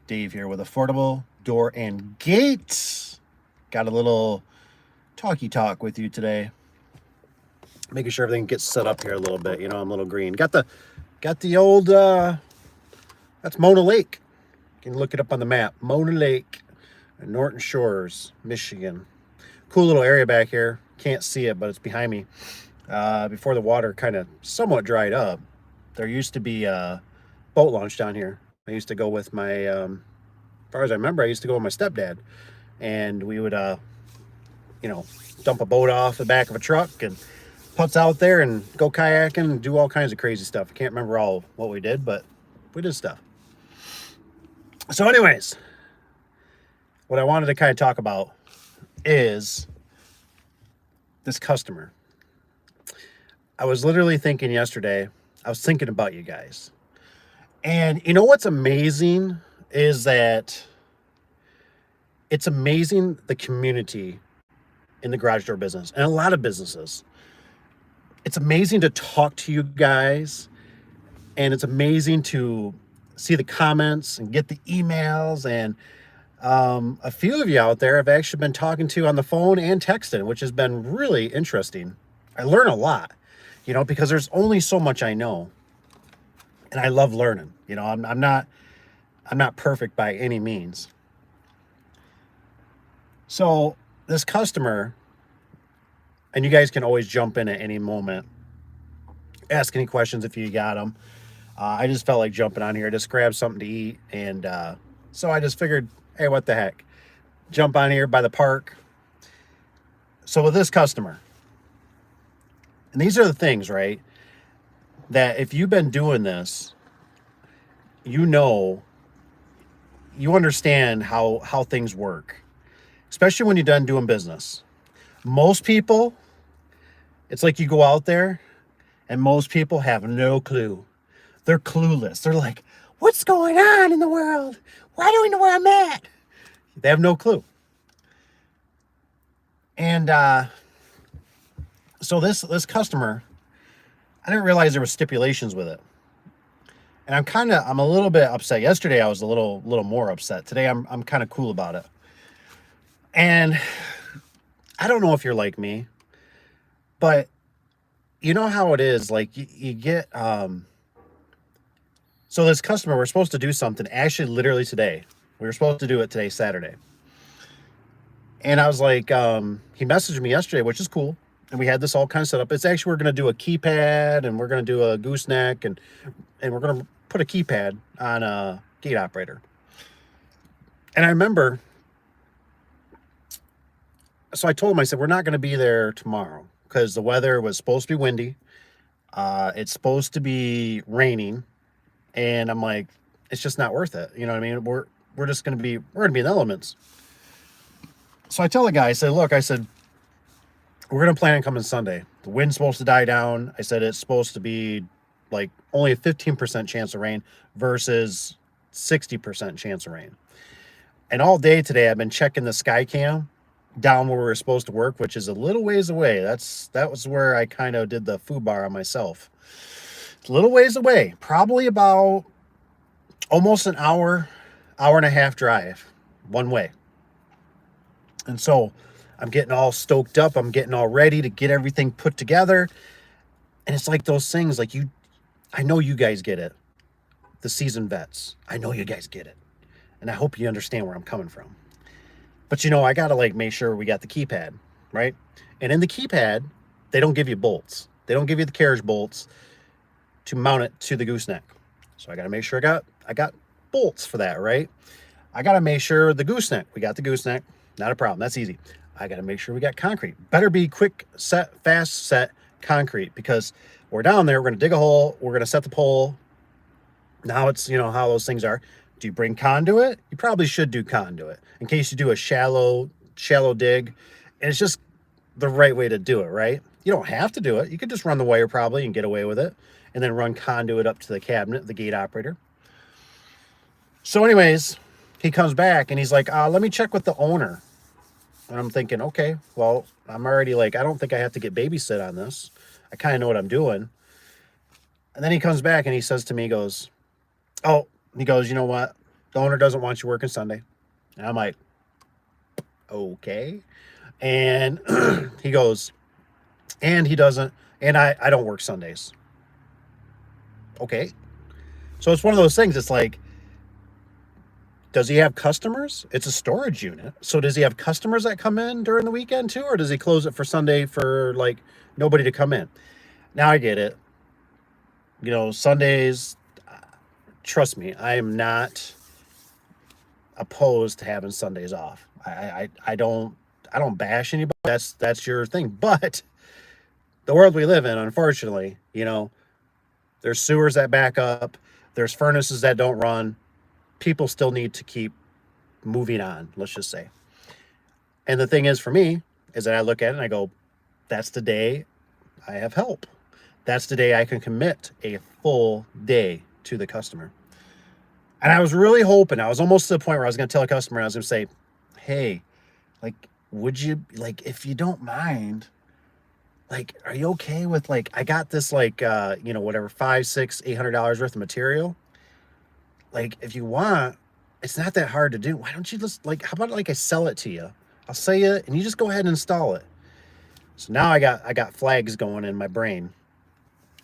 Dave here with Affordable Door and Gate. Got a little talky talk with you today. Making sure everything gets set up here a little bit. I'm a little green. Got the old that's Mona Lake. You can look it up on the map. Mona Lake, Norton Shores, Michigan. Cool little area back here. Can't see it, but it's behind me. Before the water kind of somewhat dried up, there used to be a boat launch down here. I used to go with my, as far as I remember, I used to go with my stepdad, and we would, you know, dump a boat off the back of a truck and putz out there and go kayaking and do all kinds of crazy stuff. I can't remember all what we did, but we did stuff. So, anyways, what I wanted to kind of talk about is this customer. I was literally thinking yesterday, I was thinking about you guys. And you know what's amazing is that it's amazing the community in the garage door business and a lot of businesses. It's amazing to talk to you guys, and it's amazing to see the comments and get the emails. And a few of you out there I've actually been talking to on the phone and texting, which has been really interesting. I learn a lot, because there's only so much I know, and I love learning. I'm not perfect by any means. So this customer, and you guys can always jump in at any moment, ask any questions if you got them. I just felt like jumping on here, just grab something to eat, and so I just figured, hey, what the heck, jump on here by the park. So with this customer, and these are the things, right, that if you've been doing this, you understand how things work, especially when you're done doing business. Most people, it's like you go out there and most people have no clue. They're clueless. They're like, what's going on in the world? Why do we know where I'm at? They have no clue. And so this customer, I didn't realize there were stipulations with it. And I'm a little bit upset. Yesterday I was a little more upset. Today I'm kind of cool about it. And I don't know if you're like me, but you know how it is, like you get so this customer, we're supposed to do something actually literally today. We were supposed to do it today, Saturday. And I was like, he messaged me yesterday, which is cool. And we had this all kind of set up. It's actually, we're going to do a keypad, and we're going to do a gooseneck, and we're going to put a keypad on a gate operator. And I remember, so I told him, I said, we're not going to be there tomorrow because the weather was supposed to be windy. It's supposed to be raining. And I'm like, it's just not worth it. You know what I mean? We're going to be in the elements. So I tell the guy, I said, look, we're going to plan on coming Sunday. The wind's supposed to die down. I said, it's supposed to be like only a 15% chance of rain versus 60% chance of rain. And all day today, I've been checking the sky cam down where we were supposed to work, which is a little ways away. That was where I kind of did the foobar on myself. It's a little ways away, probably about almost an hour and a half drive one way. And so I'm getting all stoked up. I'm getting all ready to get everything put together. And it's like those things, like I know you guys get it. The seasoned vets. I know you guys get it. And I hope you understand where I'm coming from. But I got to make sure we got the keypad, right? And in the keypad, they don't give you bolts. They don't give you the carriage bolts to mount it to the gooseneck. So I got to make sure I got bolts for that, right? I got to make sure the gooseneck, we got the gooseneck. Not a problem. That's easy. I got to make sure we got concrete. Better be quick set, fast set concrete, because we're down there. We're going to dig a hole. We're going to set the pole. Now it's, how those things are. Do you bring conduit? You probably should do conduit in case you do a shallow dig. And it's just the right way to do it, right? You don't have to do it. You could just run the wire probably and get away with it, and then run conduit up to the cabinet, the gate operator. So anyways, he comes back and he's like, let me check with the owner. And I'm thinking, okay, well, I'm already I don't think I have to get babysit on this. I kind of know what I'm doing. And then he comes back and he says to me, he goes, you know what? The owner doesn't want you working Sunday. And I'm like, okay. And he goes, and he doesn't, and I don't work Sundays. Okay. So it's one of those things. It's like, does he have customers? It's a storage unit. So does he have customers that come in during the weekend too? Or does he close it for Sunday for like nobody to come in? Now I get it. Sundays, trust me, I am not opposed to having Sundays off. I don't bash anybody. That's your thing. But the world we live in, unfortunately, there's sewers that back up, there's furnaces that don't run. People still need to keep moving on, let's just say. And the thing is for me is that I look at it and I go, that's the day I have help. That's the day I can commit a full day to the customer. And I was really hoping, I was almost to the point where I was going to tell a customer, I was going to say, hey, like, would you, like, if you don't mind, like, are you okay with, like, I got this, like, whatever, $500, $600, $800 worth of material. Like, if you want, it's not that hard to do. Why don't you just, like, how about, like, I sell it to you? I'll sell you, and you just go ahead and install it. So now I got flags going in my brain.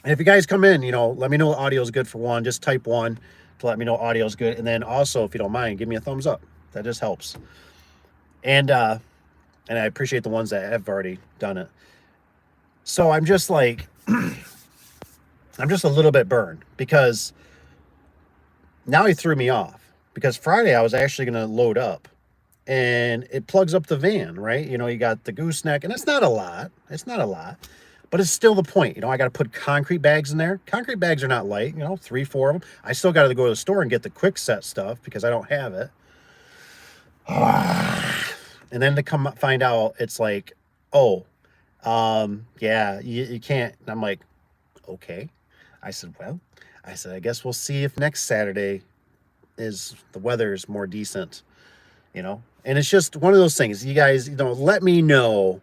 And if you guys come in, let me know audio is good for one. Just type 1 to let me know audio is good. And then also, if you don't mind, give me a thumbs up. That just helps. And I appreciate the ones that have already done it. So I'm just like, I'm just a little bit burned because now he threw me off. Because Friday I was actually going to load up and it plugs up the van, right? You got the gooseneck, and it's not a lot. It's not a lot. But it's still the point. I got to put concrete bags in there. Concrete bags are not light, 3, 4 of them. I still got to go to the store and get the quick set stuff because I don't have it. And then to come find out, it's like, oh, yeah, you can't. And I'm like, okay. I said, I guess we'll see if next Saturday the weather is more decent, And it's just one of those things. You guys, let me know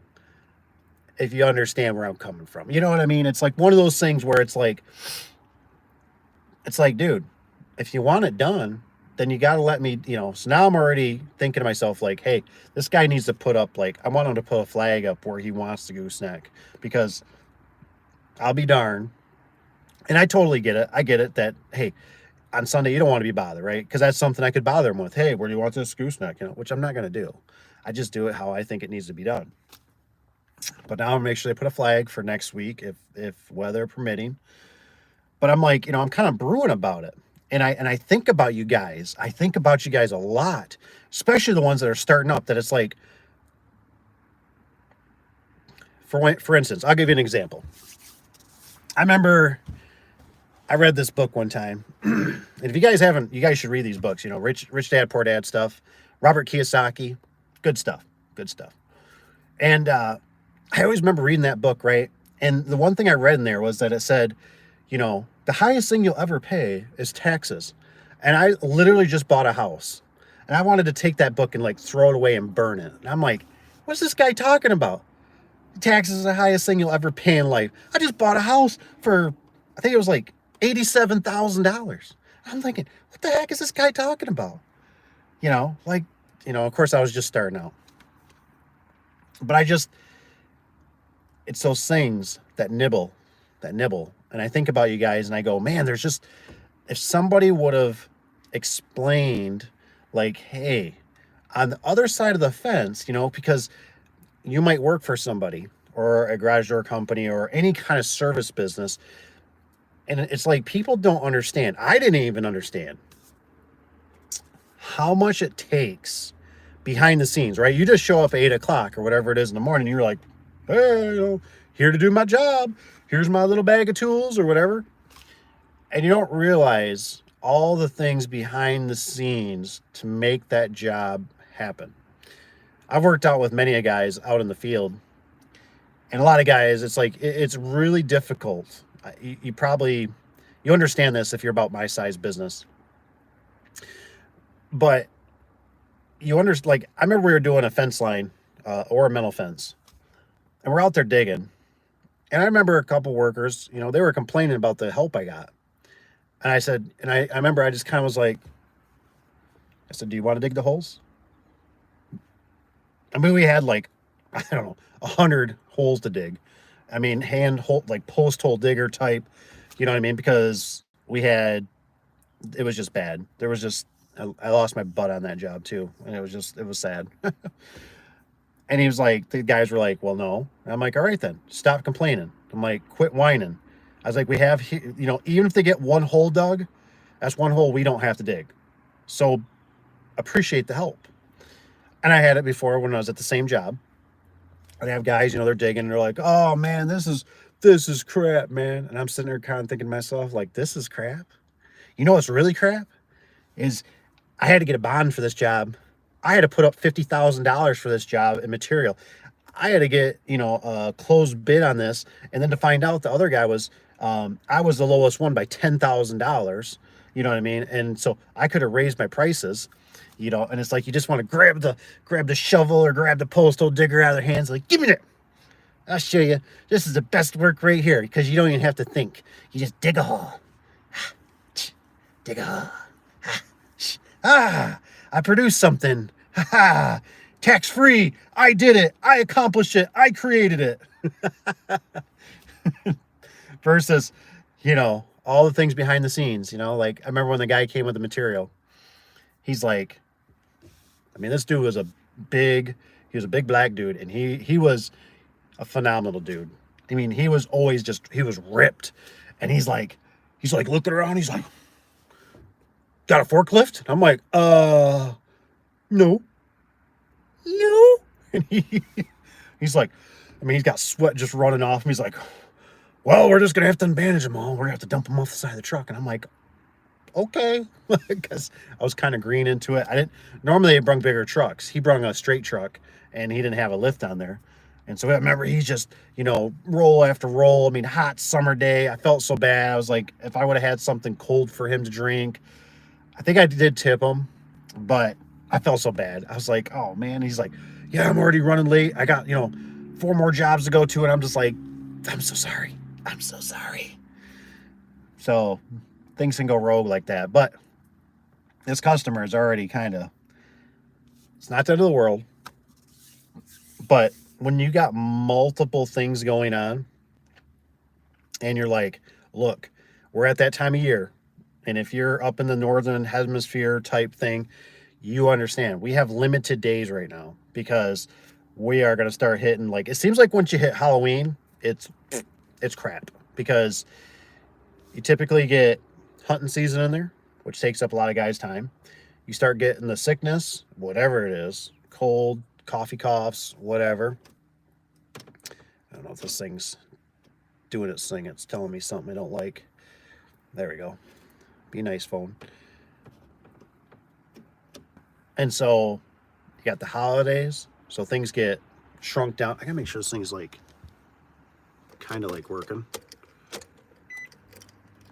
if you understand where I'm coming from. You know what I mean? It's like one of those things where it's like, dude, if you want it done, then you got to let me, So now I'm already thinking to myself, like, hey, this guy needs to put up, like, I want him to put a flag up where he wants the gooseneck, because I'll be darned. And I totally get it. I get it that, hey, on Sunday, you don't want to be bothered, right? Because that's something I could bother him with. Hey, where do you want this gooseneck? Which I'm not going to do. I just do it how I think it needs to be done. But now I'm make sure they put a flag for next week if weather permitting. But I'm like, I'm kind of brewing about it. And I think about you guys. I think about you guys a lot, especially the ones that are starting up, that it's like, for instance, I'll give you an example. I remember I read this book one time. And if you guys haven't, you guys should read these books, Rich Dad, Poor Dad stuff, Robert Kiyosaki, good stuff. And I always remember reading that book, right? And the one thing I read in there was that it said, the highest thing you'll ever pay is taxes. And I literally just bought a house. And I wanted to take that book and like throw it away and burn it. And I'm like, what's this guy talking about? Taxes is the highest thing you'll ever pay in life. I just bought a house for, I think it was like $87,000. I'm thinking, what the heck is this guy talking about? Of course I was just starting out. But it's those things that nibble. And I think about you guys and I go, man, there's just, if somebody would have explained, like, hey, on the other side of the fence, because you might work for somebody or a garage door company or any kind of service business. And it's like, people don't understand. I didn't even understand how much it takes behind the scenes, right? You just show up at 8 o'clock or whatever it is in the morning. You're like, hey, here to do my job. Here's my little bag of tools or whatever. And you don't realize all the things behind the scenes to make that job happen. I've worked out with many guys out in the field, and a lot of guys, it's like, it's really difficult. You understand this if you're about my size business, but you understand, like, I remember we were doing a fence line, ornamental fence, and we're out there digging. And I remember a couple workers, they were complaining about the help I got. And I said, and I remember I just kind of was like, I said, do you want to dig the holes? I mean, we had like, I don't know, 100 holes to dig. I mean, hand hole, like post hole digger type, you know what I mean? Because we had, it was just bad. There was just, I lost my butt on that job too. And it was sad. And he was like, the guys were like, well, no. And I'm like, all right, then stop complaining. I'm like, quit whining. I was like, we have, even if they get one hole dug, that's one hole we don't have to dig. So appreciate the help. And I had it before when I was at the same job. I'd have guys, they're digging and they're like, oh man, this is crap, man. And I'm sitting there kind of thinking to myself, like, this is crap. You know what's really crap? Is I had to get a bond for this job. I had to put up $50,000 for this job and material. I had to get, a closed bid on this. And then to find out the other guy was, I was the lowest one by $10,000. You know what I mean? And so I could have raised my prices, and it's like, you just want to grab the shovel or grab the postal digger out of their hands. Like, give me that. I'll show you. This is the best work right here because you don't even have to think. You just dig a hole. Dig a hole. I produced something. Tax free. I did it. I accomplished it. I created it. Versus, all the things behind the scenes, like I remember when the guy came with the material, he's like, this dude was he was a big black dude, and he was a phenomenal dude. He was always he was ripped. And he's like looking around, he's like, got a forklift? I'm like, no. And he's like, he's got sweat just running off him. He's like, well, we're just going to have to unbandage them all. We're going to have to dump them off the side of the truck. And I'm like, okay. Because I was kind of green into it. Normally they brung bigger trucks. He brung a straight truck and he didn't have a lift on there. And so I remember he's just, roll after roll. Hot summer day. I felt so bad. I was like, if I would have had something cold for him to drink, I think I did tip him, but I felt so bad. I was like, oh man. He's like, yeah, I'm already running late. I got, 4 more jobs to go to. And I'm just like, I'm so sorry. I'm so sorry. So things can go rogue like that. But this customer is already it's not the end of the world. But when you got multiple things going on and you're like, look, we're at that time of year. And if you're up in the northern hemisphere type thing, you understand we have limited days right now because we are going to start hitting, like, it seems like once you hit Halloween, it's crap because you typically get hunting season in there, which takes up a lot of guys' time. You start getting the sickness, whatever it is, cold, coffee coughs, whatever. I don't know if this thing's doing its thing. It's telling me something I don't like. There we go. Be nice, phone. And so you got the holidays, so things get shrunk down. I gotta make sure this thing's like kind of like working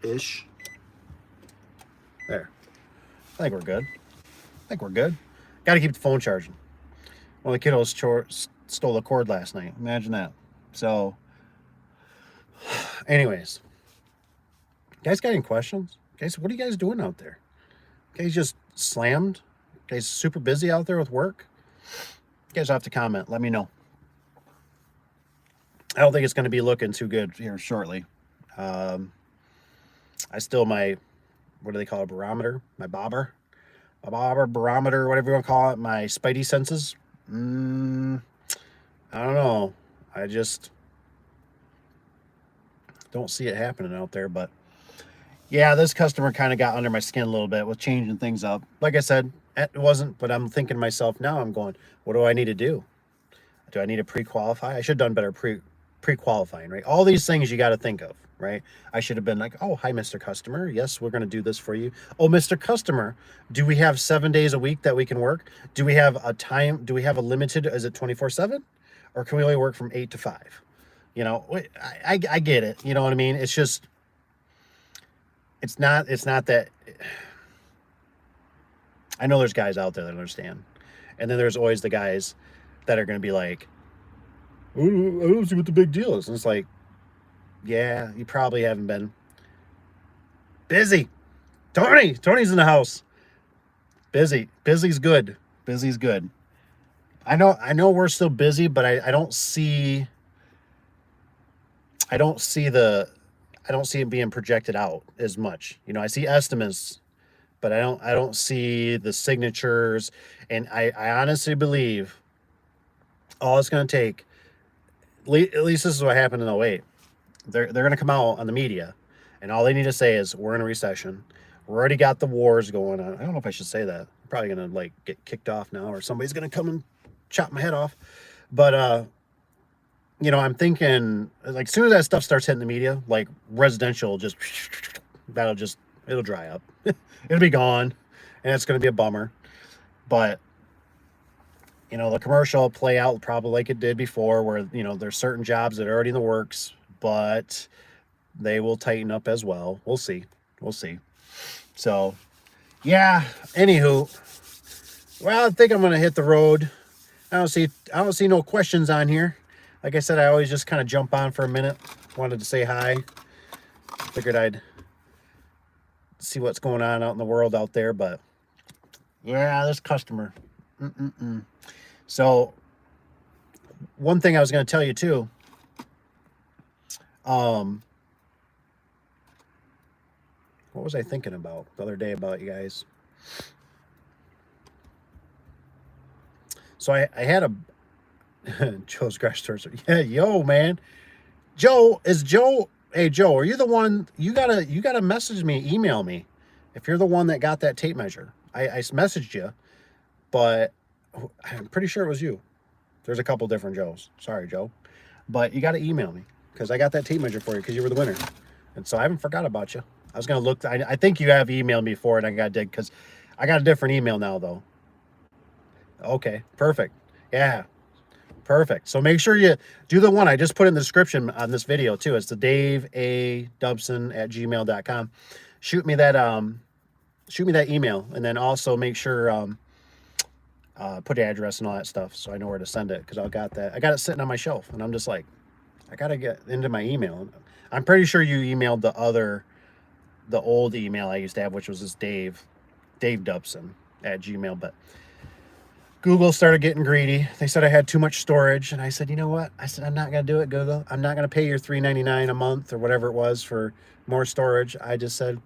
ish. There. I think we're good. Got to keep the phone charging. One of the kiddos stole a cord last night. Imagine that. So, anyways, guys, got any questions? Guys, what are you guys doing out there? Guys, just slammed. Guys, super busy out there with work. You guys have to comment. Let me know. I don't think it's going to be looking too good here shortly. I still what do they call it? Barometer? My bobber, barometer, whatever you want to call it. My spidey senses. I don't know. I just don't see it happening out there. But yeah, this customer kind of got under my skin a little bit with changing things up. Like I said, it wasn't, but I'm thinking to myself now, I'm going, what do I need to do? Do I need to pre-qualify? I should have done better pre-qualifying, right? All these things you got to think of, right? I should have been like, oh, hi, Mr. Customer. Yes, we're going to do this for you. Oh, Mr. Customer, do we have 7 days a week that we can work? Do we have a time? Do we have a limited, is it 24/7? Or can we only work from 8 to 5? I get it. You know what I mean? It's just, it's not that, I know there's guys out there that understand. And then there's always the guys that are going to be like, I don't see what the big deal is. And it's like, yeah, you probably haven't been busy. Tony's in the house. Busy's good. Busy's good. I know we're still busy, but I don't see I don't see the I don't see it being projected out as much. I see estimates, but I don't see the signatures. And I honestly believe all it's going to take, at least this is what happened in '08. They're going to come out on the media, and all they need to say is we're in a recession. We already got the wars going on. I don't know if I should say that. I'm probably going to like get kicked off now, or somebody's going to come and chop my head off. But I'm thinking like as soon as that stuff starts hitting the media, like residential, that'll just it'll dry up. It'll be gone, and it's going to be a bummer. But the commercial will play out probably like it did before, where there's certain jobs that are already in the works, but they will tighten up as well. We'll see. We'll see. So, yeah. Anywho, well, I think I'm gonna hit the road. I don't see no questions on here. Like I said, I always just kind of jump on for a minute. Wanted to say hi. Figured I'd see what's going on out in the world out there, but yeah, this customer. Mm-mm-mm. So, one thing I was going to tell you too. What was I thinking about the other day about you guys? So I had a Joe's Garage Store. Yeah, yo, man. Joe? Hey, Joe, are you the one? You gotta message me, email me, if you're the one that got that tape measure. I messaged you, but I'm pretty sure it was you. There's a couple different Joes. Sorry, Joe, but you got to email me because I got that tape measure for you because you were the winner, and so I haven't forgot about you. I was gonna look. I think you have emailed me for it. I got to dig because I got a different email now though. Okay, perfect. Yeah, perfect. So make sure you do the one I just put in the description on this video too. It's the daveadubson@gmail.com. Shoot me that email, and then also make sure put the address and all that stuff so I know where to send it because I got it sitting on my shelf, and I'm just like, I gotta get into my email. I'm pretty sure you emailed the old email I used to have, which was this Daveadubson@gmail, but Google started getting greedy. They said I had too much storage, and I said, you know what? I said, I'm not going to do it, Google. I'm not going to pay your $3.99 a month or whatever it was for more storage. I just said,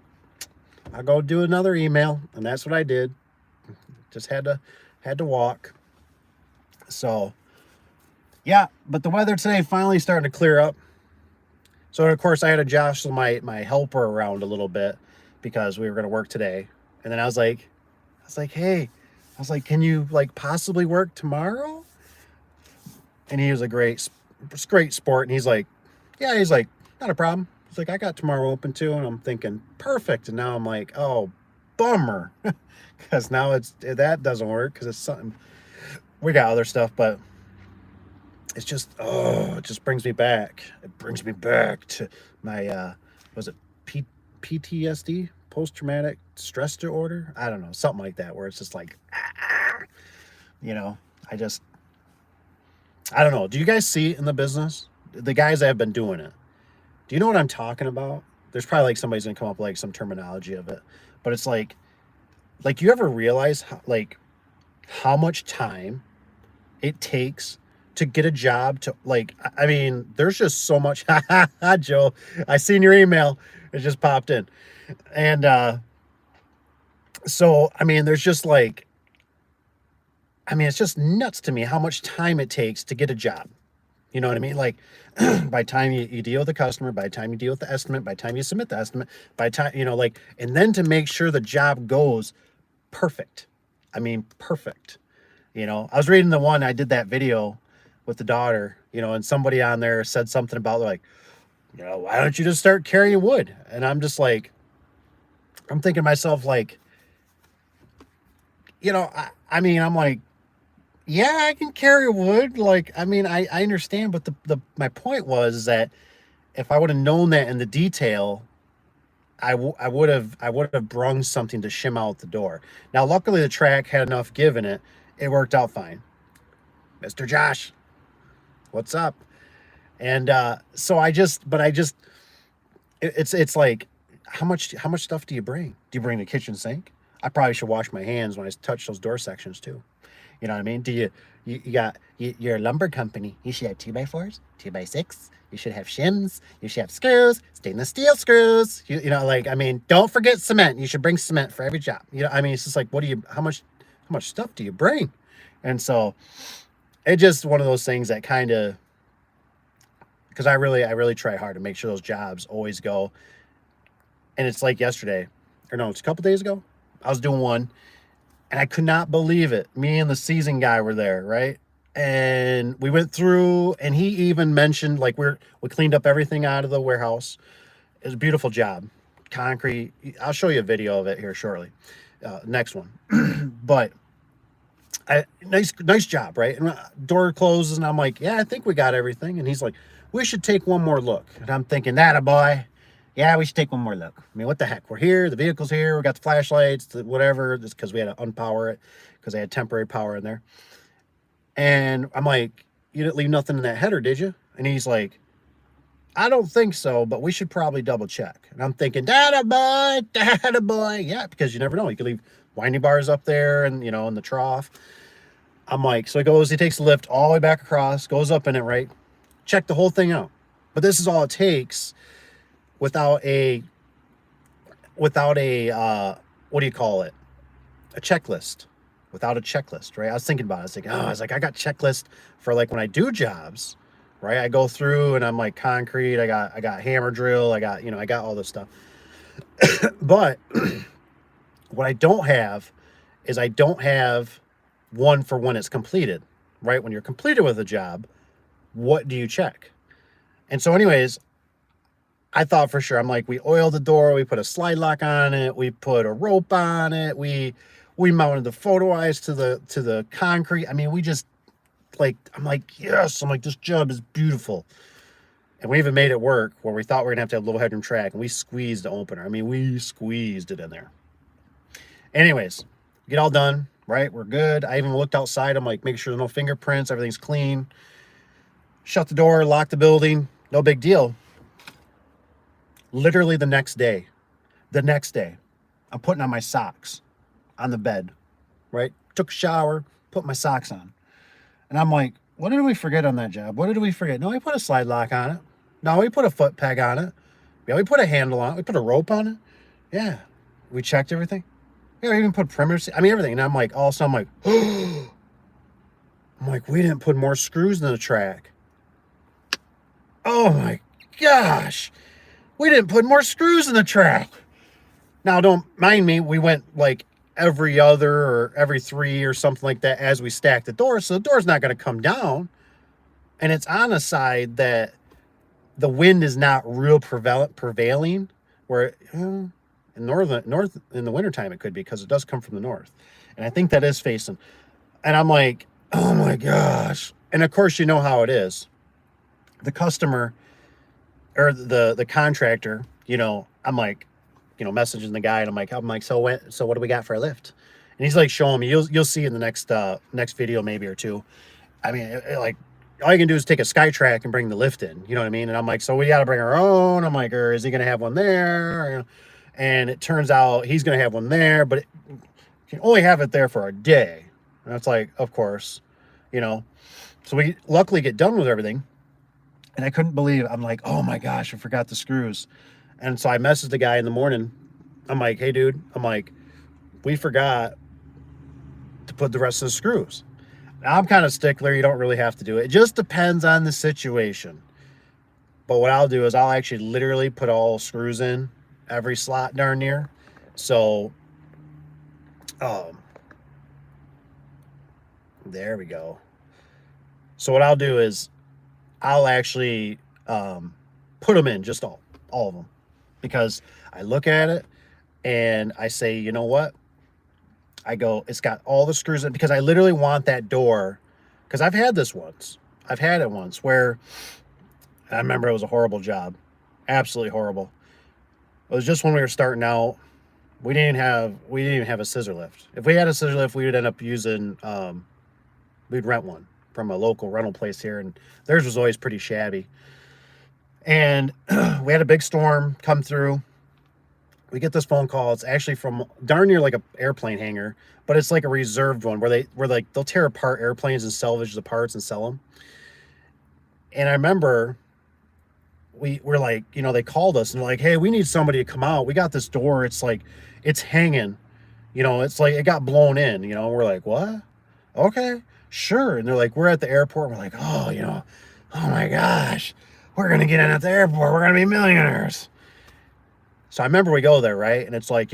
I'll go do another email, and that's what I did. Just had to walk. So, yeah, but the weather today finally starting to clear up. So, of course, I had to jostle my helper around a little bit because we were going to work today. And then I was like, hey, can you like possibly work tomorrow? And he was a great sport. And he's like, yeah, not a problem. He's like, I got tomorrow open too. And I'm thinking, perfect. And now I'm like, oh, bummer. Because now that doesn't work because it's something, we got other stuff, but it's just, it just brings me back. It brings me back to my, was it PTSD? Post-traumatic stress disorder? I don't know, something like that, where it's just like, I don't know. Do you guys see it in the business? The guys that have been doing it. Do you know what I'm talking about? There's probably like somebody's gonna come up with like some terminology of it, but it's like you ever realize how much time it takes to get a job to I mean, there's just so much. Joe, I seen your email. It just popped in. And so, I mean, there's just it's just nuts to me how much time it takes to get a job. You know what I mean? Like, by the time you deal with the customer, by the time you deal with the estimate, by the time you submit the estimate, by the time, and then to make sure the job goes perfect. I mean, perfect. I was reading the one, I did that video with the daughter, and somebody on there said something about like, why don't you just start carrying wood? And I'm just like, I'm thinking to myself, like, I mean, I'm like, yeah, I can carry wood. Like, I mean, I understand, but my point was that if I would have known that in the detail, I would have brung something to shim out the door. Now, luckily, the track had enough give in it. It worked out fine. Mr. Josh, what's up? And so it's like, how much stuff do you bring? Do you bring the kitchen sink? I probably should wash my hands when I touch those door sections too. You know what I mean? You're a lumber company. You should have 2x4s, 2x6. You should have shims. You should have screws, stainless steel screws. Like, I mean, don't forget cement. You should bring cement for every job. I mean, it's just like, how much stuff do you bring? And so it's just one of those things that kind of, because I really try hard to make sure those jobs always go. And it's like yesterday, or no, it's a couple days ago. I was doing one, and I could not believe it. Me and the season guy were there, right? And we went through, and he even mentioned, like, we cleaned up everything out of the warehouse. It was a beautiful job. Concrete. I'll show you a video of it here shortly. Next one. But nice job, right? And door closes, and I'm like, yeah, I think we got everything. And he's like, we should take one more look. And I'm thinking, that a boy. Yeah, we should take one more look. I mean, what the heck? We're here. The vehicle's here. We got the flashlights, whatever. Just because we had to unpower it because they had temporary power in there. And I'm like, you didn't leave nothing in that header, did you? And he's like, I don't think so, but we should probably double check. And I'm thinking, data boy. Yeah, because you never know. You could leave winding bars up there and, in the trough. I'm like, so he takes the lift all the way back across, goes up in it, right? Check the whole thing out. But this is all it takes without a what do you call it? A checklist. Without a checklist, right? I was thinking about it. I was like, I got checklist for like when I do jobs, right? I go through and I'm like concrete, I got hammer drill, I got all this stuff. But what I don't have is I don't have one for when it's completed, right? When you're completed with a job, what do you check? And so anyways, I thought for sure, I'm like, we oiled the door, we put a slide lock on it, we put a rope on it, we mounted the photo eyes to the concrete. I mean, we just I'm like, yes, I'm like, this job is beautiful. And we even made it work where we thought we were gonna have to have a low headroom track, and we squeezed the opener. I mean, we squeezed it in there. Anyways, get all done, right? We're good. I even looked outside. I'm like, making sure there's no fingerprints, everything's clean. Shut the door, lock the building, no big deal. Literally the next day, I'm putting on my socks on the bed, right? Took a shower, put my socks on. And I'm like, what did we forget on that job? What did we forget? No, we put a slide lock on it. No, we put a foot peg on it. Yeah, we put a handle on it. We put a rope on it. Yeah. We checked everything. Yeah, we even put perimeter. I mean, everything. And I'm like, all of a sudden, I'm like, we didn't put more screws in the track. Oh my gosh. We didn't put more screws in the track. Now, don't mind me. We went like every other or every 3 or something like that as we stacked the door. So the door's not going to come down. And it's on a side that the wind is not real prevailing, where in north in the wintertime it could be, because it does come from the north. And I think that is facing. And I'm like, oh my gosh. And of course, you know how it is. The customer or the contractor, I'm like, messaging the guy, and I'm like, so what do we got for a lift? And he's like showing me. You'll see in the next video maybe or two. I mean, like, all you can do is take a SkyTrack and bring the lift in. You know what I mean? And I'm like, so we got to bring our own. I'm like, or is he going to have one there? And it turns out he's going to have one there, but it can only have it there for a day. And that's like, of course, So we luckily get done with everything. And I couldn't believe, I'm like, oh my gosh, I forgot the screws. And so I messaged the guy in the morning. I'm like, hey, dude, we forgot to put the rest of the screws. Now, I'm kind of stickler. You don't really have to do it. It just depends on the situation. But what I'll do is I'll actually literally put all screws in every slot darn near. So, there we go. So what I'll do is I'll actually put them in, just all of them. Because I look at it and I say, you know what? I go, it's got all the screws in, because I literally want that door. Because I've had this once. I've had it once where I remember it was a horrible job. Absolutely horrible. It was just when we were starting out. We didn't even have a scissor lift. If we had a scissor lift, we would end up using, we'd rent one from a local rental place here, and theirs was always pretty shabby. And we had a big storm come through. We get this phone call. It's actually from darn near like a airplane hangar, but it's like a reserved one where like they'll tear apart airplanes and salvage the parts and sell them. And I remember we're like, they called us and they're like, hey, we need somebody to come out. We got this door. It's like it's hanging. It's like it got blown in. We're like, what? Okay, sure. And they're like, we're at the airport. We're like, oh, oh my gosh, we're gonna get in at the airport. We're gonna be millionaires. So I remember we go there, right? And it's like,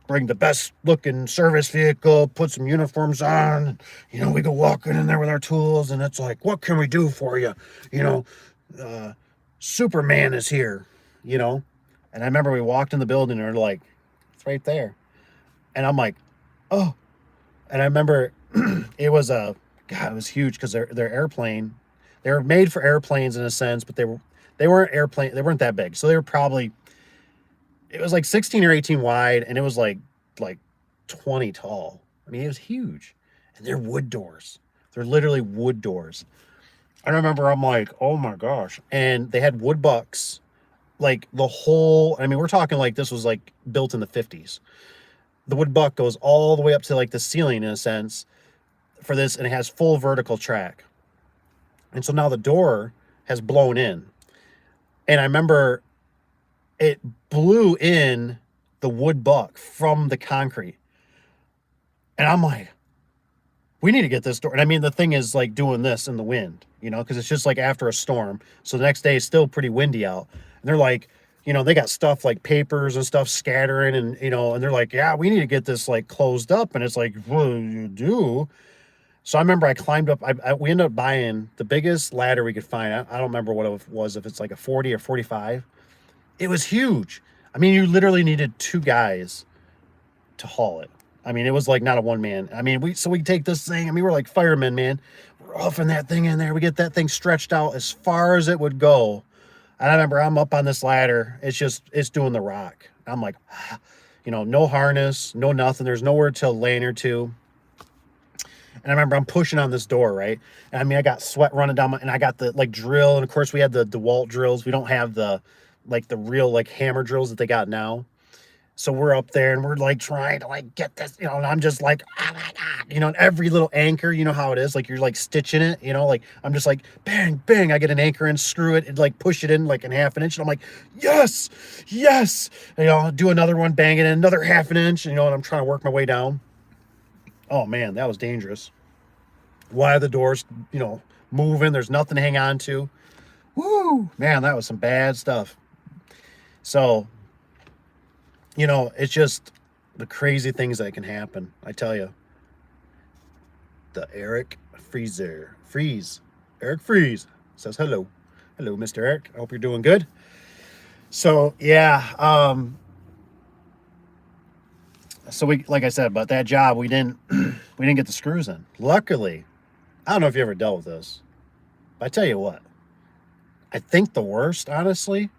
bring the best looking service vehicle, put some uniforms on. We go walking in there with our tools, and it's like, what can we do for you? You know, uh, Superman is here, you know? And I remember we walked in the building and they're like, it's right there. And I'm like, oh. And I remember it was God, it was huge because their airplane, they were made for airplanes in a sense, but they weren't that big. So they were probably, it was like 16 or 18 wide, and it was like 20 tall. I mean, it was huge. And they're wood doors. They're literally wood doors. I remember I'm like, oh my gosh. And they had wood bucks, like the whole, I mean, we're talking like this was like built in the 50s. The wood buck goes all the way up to like the ceiling in a sense for this, and it has full vertical track. And so now the door has blown in. And I remember it blew in the wood buck from the concrete. And I'm like, we need to get this door. And I mean, the thing is like doing this in the wind, because it's just like after a storm. So the next day is still pretty windy out. And they're like, they got stuff like papers and stuff scattering, and, and they're like, yeah, we need to get this like closed up. And it's like, what do you do? So I remember I climbed up, we ended up buying the biggest ladder we could find. I don't remember what it was, if it's like a 40 or 45. It was huge. I mean, you literally needed two guys to haul it. I mean, it was like not a one man. I mean, we take this thing. I mean, we're like firemen, man. We're huffing that thing in there. We get that thing stretched out as far as it would go. And I remember I'm up on this ladder. It's doing the rock. I'm like, no harness, no nothing. There's nowhere to land or two. And I remember I'm pushing on this door, right? And I mean, I got sweat running down and I got the like drill. And of course we had the DeWalt drills. We don't have the real like hammer drills that they got now. So we're up there and we're like trying to like get this, and I'm just like, oh my God, and every little anchor, how it is, like you're like stitching it, like I'm just like, bang, bang, I get an anchor and screw it and like push it in like in half an inch. And I'm like, yes, yes. And, do another one, bang it in another half an inch, and I'm trying to work my way down. Oh man, that was dangerous. Why are the doors, moving? There's nothing to hang on to. Woo, man, that was some bad stuff. So, it's just the crazy things that can happen. I tell you. The Eric Freeze. Eric Freeze says hello. Hello, Mr. Eric. I hope you're doing good. So, yeah. So like I said, about that job, we didn't get the screws in. Luckily, I don't know if you ever dealt with this, but I tell you what, I think the worst, honestly,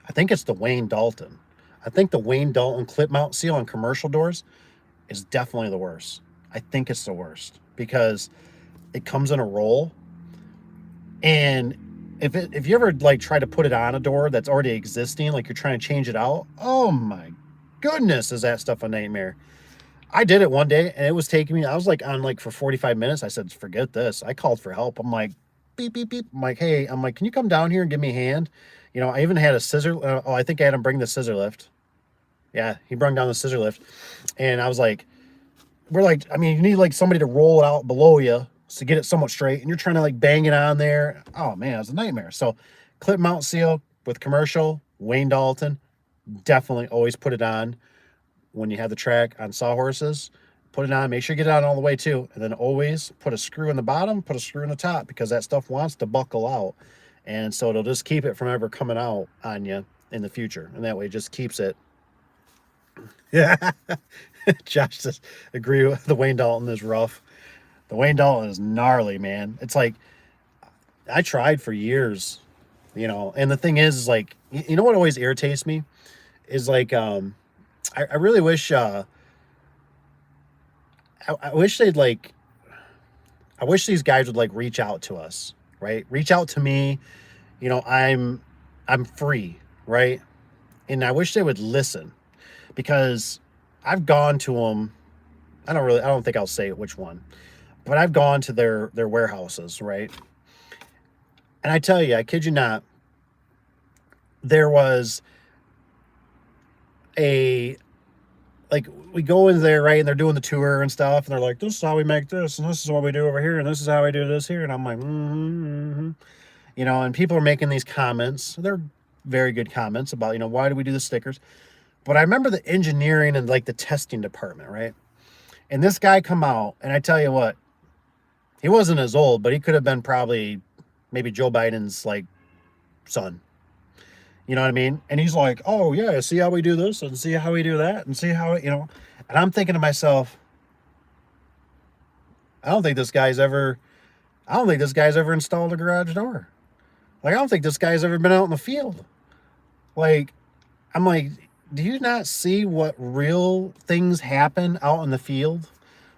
I think it's the Wayne Dalton. I think the Wayne Dalton clip mount seal on commercial doors is definitely the worst. I think it's the worst because it comes in a roll. And if you ever like try to put it on a door that's already existing, like you're trying to change it out, oh my goodness, is that stuff a nightmare. I did it one day and it was taking me, I was like on like for 45 minutes. I said, forget this. I called for help. I'm like, beep, beep, beep. I'm like, hey, can you come down here and give me a hand? I even had a scissor. I think I had him bring the scissor lift. Yeah, he brought down the scissor lift. And I was like, I mean, you need like somebody to roll it out below you to get it somewhat straight. And you're trying to like bang it on there. Oh man, it was a nightmare. So clip mount seal with commercial, Wayne Dalton, definitely always put it on when you have the track on sawhorses. Put it on, make sure you get it on all the way too. And then always put a screw in the bottom, put a screw in the top, because that stuff wants to buckle out. And so it'll just keep it from ever coming out on you in the future. And that way it just keeps it. Yeah. Josh says, agree with the Wayne Dalton is rough. The Wayne Dalton is gnarly, man. It's like, I tried for years, and the thing is like, what always irritates me is like, I really wish, I wish they'd like, I wish these guys would like reach out to us, right? Reach out to me. I'm free, right? And I wish they would listen. because I've gone to them. I don't think I'll say which one, but I've gone to their warehouses, right? And I tell you, I kid you not, there was a like we go in there, right, and they're doing the tour and stuff, and they're like, "This is how we make this, and this is what we do over here, and this is how we do this here," and I'm like, you know, and people are making these comments. They're very good comments about, you know, why do we do the stickers? But I remember the engineering and like the testing department, right? And this guy come out, and I tell you what, he wasn't as old, but he could have been probably maybe Joe Biden's like son. You know what I mean? And he's like, "Oh yeah, see how we do this and see how we do that and see how it, you know." And I'm thinking to myself, I don't think this guy's ever, I don't think this guy's ever installed a garage door. Like, I don't think this guy's ever been out in the field. Like, I'm like, do you not see what real things happen out in the field?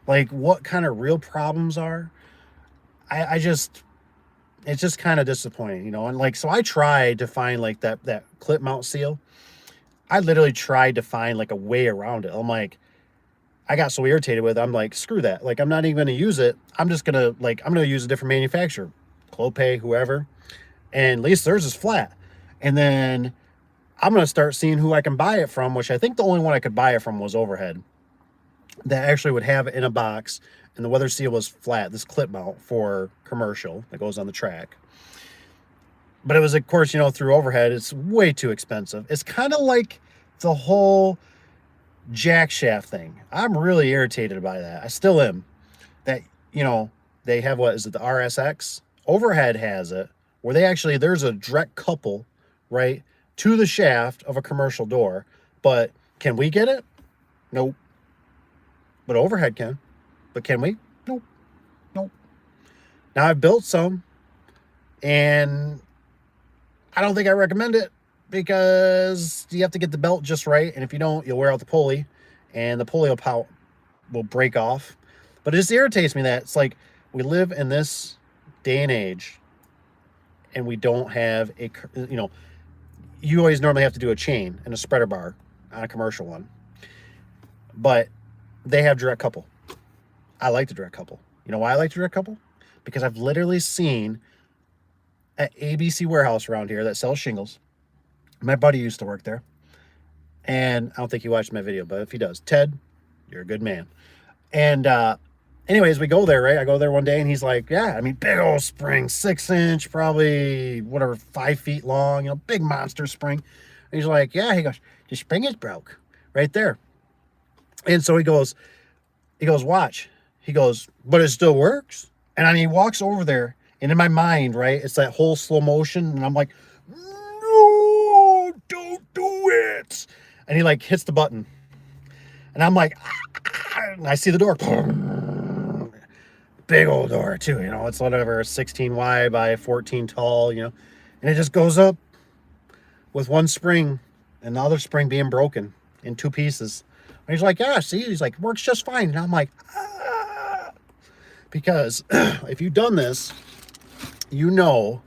Like, what kind of real problems are? I just, it's just kind of disappointing, you know? And like, so I tried to find like that clip mount seal. I literally tried to find like a way around it. I'm like, I got so irritated with it. I'm like, screw that. Like, I'm not even going to use it. I'm just going to like, I'm going to use a different manufacturer, Clopay, whoever. And at least theirs is flat. And then I'm going to start seeing who I can buy it from, which I think the only one I could buy it from was Overhead. That actually would have it in a box, and the weather seal was flat, this clip mount for commercial that goes on the track. But it was, of course, you know, through Overhead, it's way too expensive. It's kind of like the whole jack shaft thing. I'm really irritated by that. I still am. That, you know, they have, what is it, the RSX? Overhead has it, where they actually, there's a direct couple, right, to the shaft of a commercial door. But can we get it? Nope. But Overhead can. But can we? Nope. Nope. Now, I've built some, and I don't think I recommend it, because you have to get the belt just right, and if you don't, you'll wear out the pulley, and the pulley will break off. But it just irritates me that it's like we live in this day and age, and we don't have a, you know, you always normally have to do a chain and a spreader bar on a commercial one, but they have direct couple. I like the direct couple. You know why I like the direct couple? Because I've literally seen at ABC warehouse around here that sells shingles. My buddy used to work there, and I don't think he watched my video, but if he does, Ted, you're a good man. And anyways, we go there, right? I go there one day, and he's like, yeah, I mean, big old spring, 6-inch, probably, whatever, 5 feet long, you know, big monster spring. And he's like, yeah, he goes, the spring is broke right there. And so he goes, watch. He goes, but it still works. And I mean, he walks over there, and in my mind, right, it's that whole slow motion, and I'm like, no, don't do it. And he like hits the button, and I'm like, and I see the door. Big old door too, you know, it's whatever, 16 wide by 14 tall, you know, and it just goes up with one spring and the other spring being broken in 2 pieces. And he's like, yeah, see, he's like, works just fine. And I'm like, because if you've done this, you know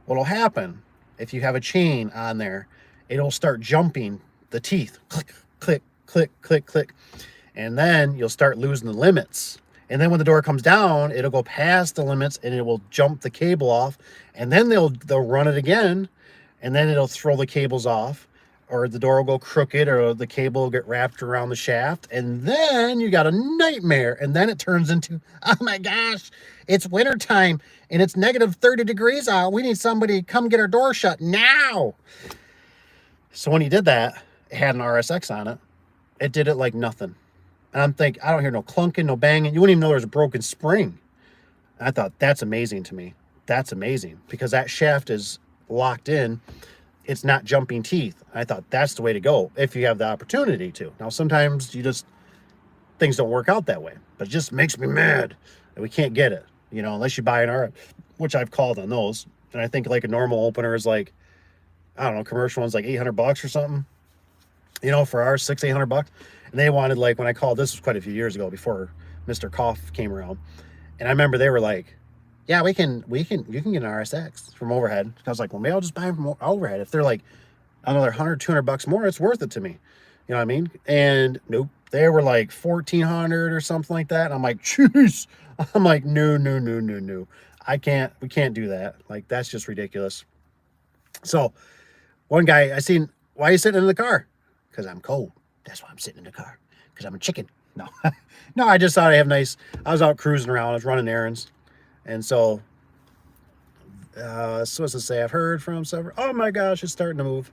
what'll happen. If you have a chain on there, it'll start jumping the teeth, click, click, click, click, click, and then you'll start losing the limits. And then when the door comes down, it'll go past the limits, and it will jump the cable off, and then they'll run it again, and then it'll throw the cables off, or the door will go crooked, or the cable will get wrapped around the shaft, and then you got a nightmare. And then it turns into, oh my gosh, it's wintertime, and it's negative 30 degrees out. We need somebody to come get our door shut now. So when he did that, it had an RSX on it. It did it like nothing. And I'm thinking, I don't hear no clunking, no banging. You wouldn't even know there's a broken spring. And I thought, that's amazing to me. That's amazing, because that shaft is locked in. It's not jumping teeth. I thought that's the way to go if you have the opportunity to. Now, sometimes things don't work out that way, but it just makes me mad that we can't get it, you know, unless you buy an RF, which I've called on those. And I think like a normal opener is like, I don't know, commercial one's like $800 or something, you know, for ours, $600-800. And they wanted, like, when I called, this was quite a few years ago before Mr. Koff came around. And I remember they were like, yeah, you can get an RSX from Overhead. I was like, well, maybe I'll just buy them from Overhead. If they're like another $100-200 more, it's worth it to me. You know what I mean? And nope, they were like 1,400 or something like that. And I'm like, jeez. I'm like, no, no, no, no, no. I can't. We can't do that. Like that's just ridiculous. So one guy I seen, why are you sitting in the car? Because I'm cold. That's why I'm sitting in the car. Because I'm a chicken. No, no. I just thought I have nice. I was out cruising around. I was running errands, and so so as to say, I've heard from several. Oh my gosh, it's starting to move.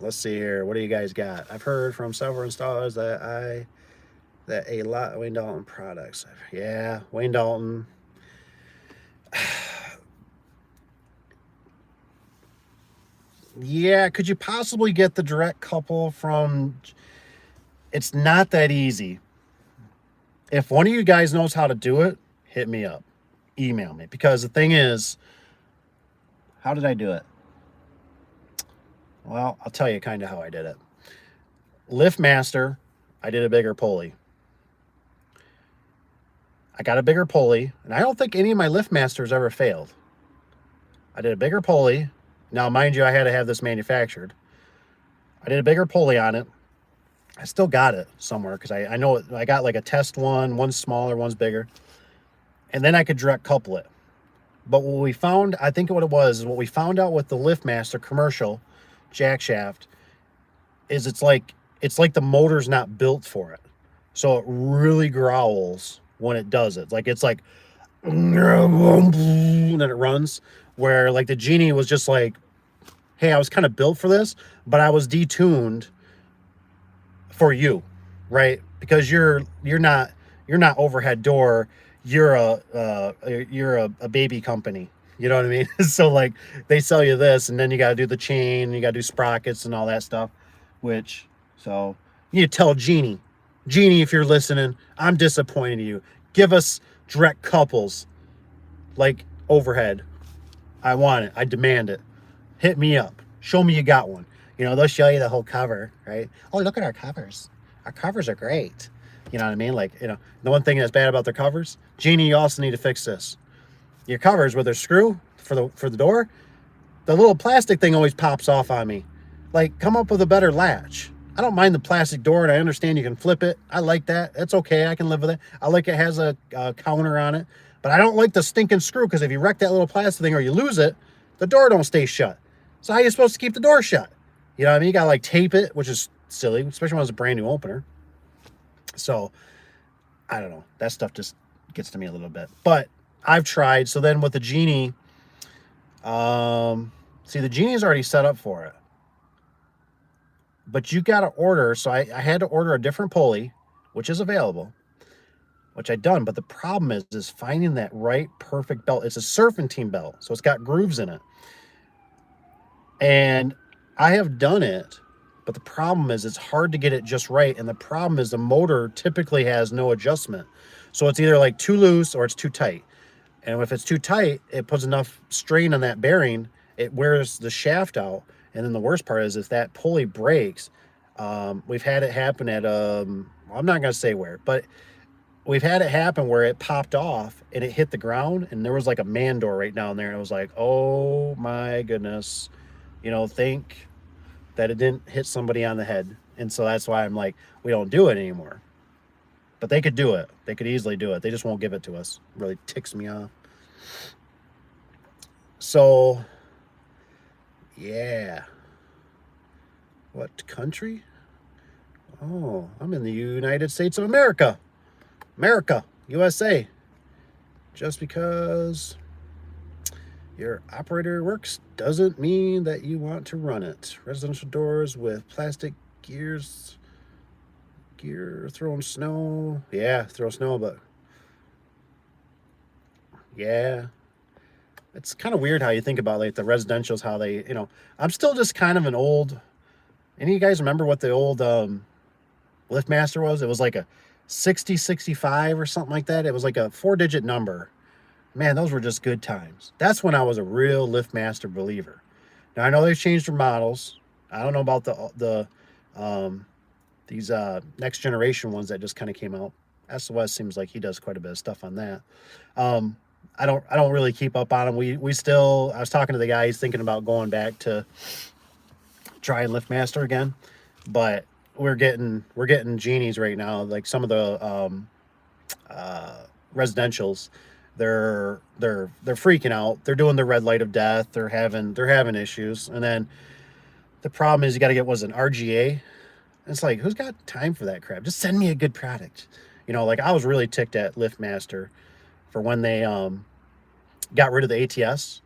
Let's see here. What do you guys got? I've heard from several installers that a lot of Wayne Dalton products. Yeah, Wayne Dalton. Yeah, could you possibly get the direct couple from? It's not that easy. If one of you guys knows how to do it, hit me up, email me. Because the thing is, how did I do it? Well, I'll tell you kind of how I did it. LiftMaster, I did a bigger pulley. I got a bigger pulley, and I don't think any of my LiftMasters ever failed. I did a bigger pulley. Now, mind you, I had to have this manufactured. I did a bigger pulley on it. I still got it somewhere because I know I got like a test one, one's smaller, one's bigger. And then I could direct couple it. But what we found, I think what it was, is what we found out with the LiftMaster commercial jack shaft is it's like the motor's not built for it. So it really growls when it does it. Like it's like and then it runs. Where like the Genie was just like, hey, I was kind of built for this, but I was detuned for you, right? Because you're not overhead door. You're a baby company. You know what I mean? So like they sell you this, and then you got to do the chain, you got to do sprockets and all that stuff. Which so you tell Genie, if you're listening, I'm disappointed in you. Give us direct couples like overhead. I want it. I demand it. Hit me up. Show me you got one. You know, they'll show you the whole cover, right? Oh, look at our covers. Our covers are great. You know what I mean? Like, you know, the one thing that's bad about their covers, Genie, you also need to fix this. Your covers with their screw for the door, the little plastic thing always pops off on me. Like, come up with a better latch. I don't mind the plastic door, and I understand you can flip it. I like that. It's okay. I can live with it. I like it has a counter on it. But I don't like the stinking screw, because if you wreck that little plastic thing or you lose it, the door don't stay shut. So how are you supposed to keep the door shut? You know what I mean? You got to like tape it, which is silly, especially when it's a brand new opener. So I don't know. That stuff just gets to me a little bit. But I've tried. So then with the Genie, see, the Genie is already set up for it. But you got to order. So I had to order a different pulley, which is available, which I done. But the problem is finding that right perfect belt. It's a serpentine belt, so it's got grooves in it. And I have done it, but the problem is it's hard to get it just right. And the problem is the motor typically has no adjustment. So it's either like too loose or it's too tight. And if it's too tight, it puts enough strain on that bearing, it wears the shaft out. And then the worst part is if that pulley breaks, we've had it happen at, well, I'm not going to say where, but we've had it happen where it popped off and it hit the ground and there was like a man door right down there. And it was like, oh my goodness, you know, think that it didn't hit somebody on the head. And so that's why I'm like, we don't do it anymore. But they could do it. They could easily do it. They just won't give it to us. It really ticks me off. So, yeah. What country? Oh, I'm in the United States of America. America, USA. Just because your operator works doesn't mean that you want to run it. Residential doors with plastic gears. Gear throwing snow. Yeah, throw snow, but yeah. It's kind of weird how you think about like the residentials, how they, you know, I'm still just kind of an old. Any of you guys remember what the old LiftMaster was? It was like a 6065 or something like that. It was like a 4-digit number. Man, those were just good times. That's when I was a real LiftMaster believer. Now I know they've changed their models. I don't know about these next generation ones that just kind of came out. SOS seems like he does quite a bit of stuff on that. I don't really keep up on him. We still, I was talking to the guy, he's thinking about going back to try and LiftMaster again. but we're getting genies right now. Like some of the residentials, they're freaking out. They're doing the red light of death. They're having issues, and then the problem is you got to get was an RGA. It's like, who's got time for that crap? Just send me a good product. Like I was really ticked at LiftMaster for when they got rid of the ATS.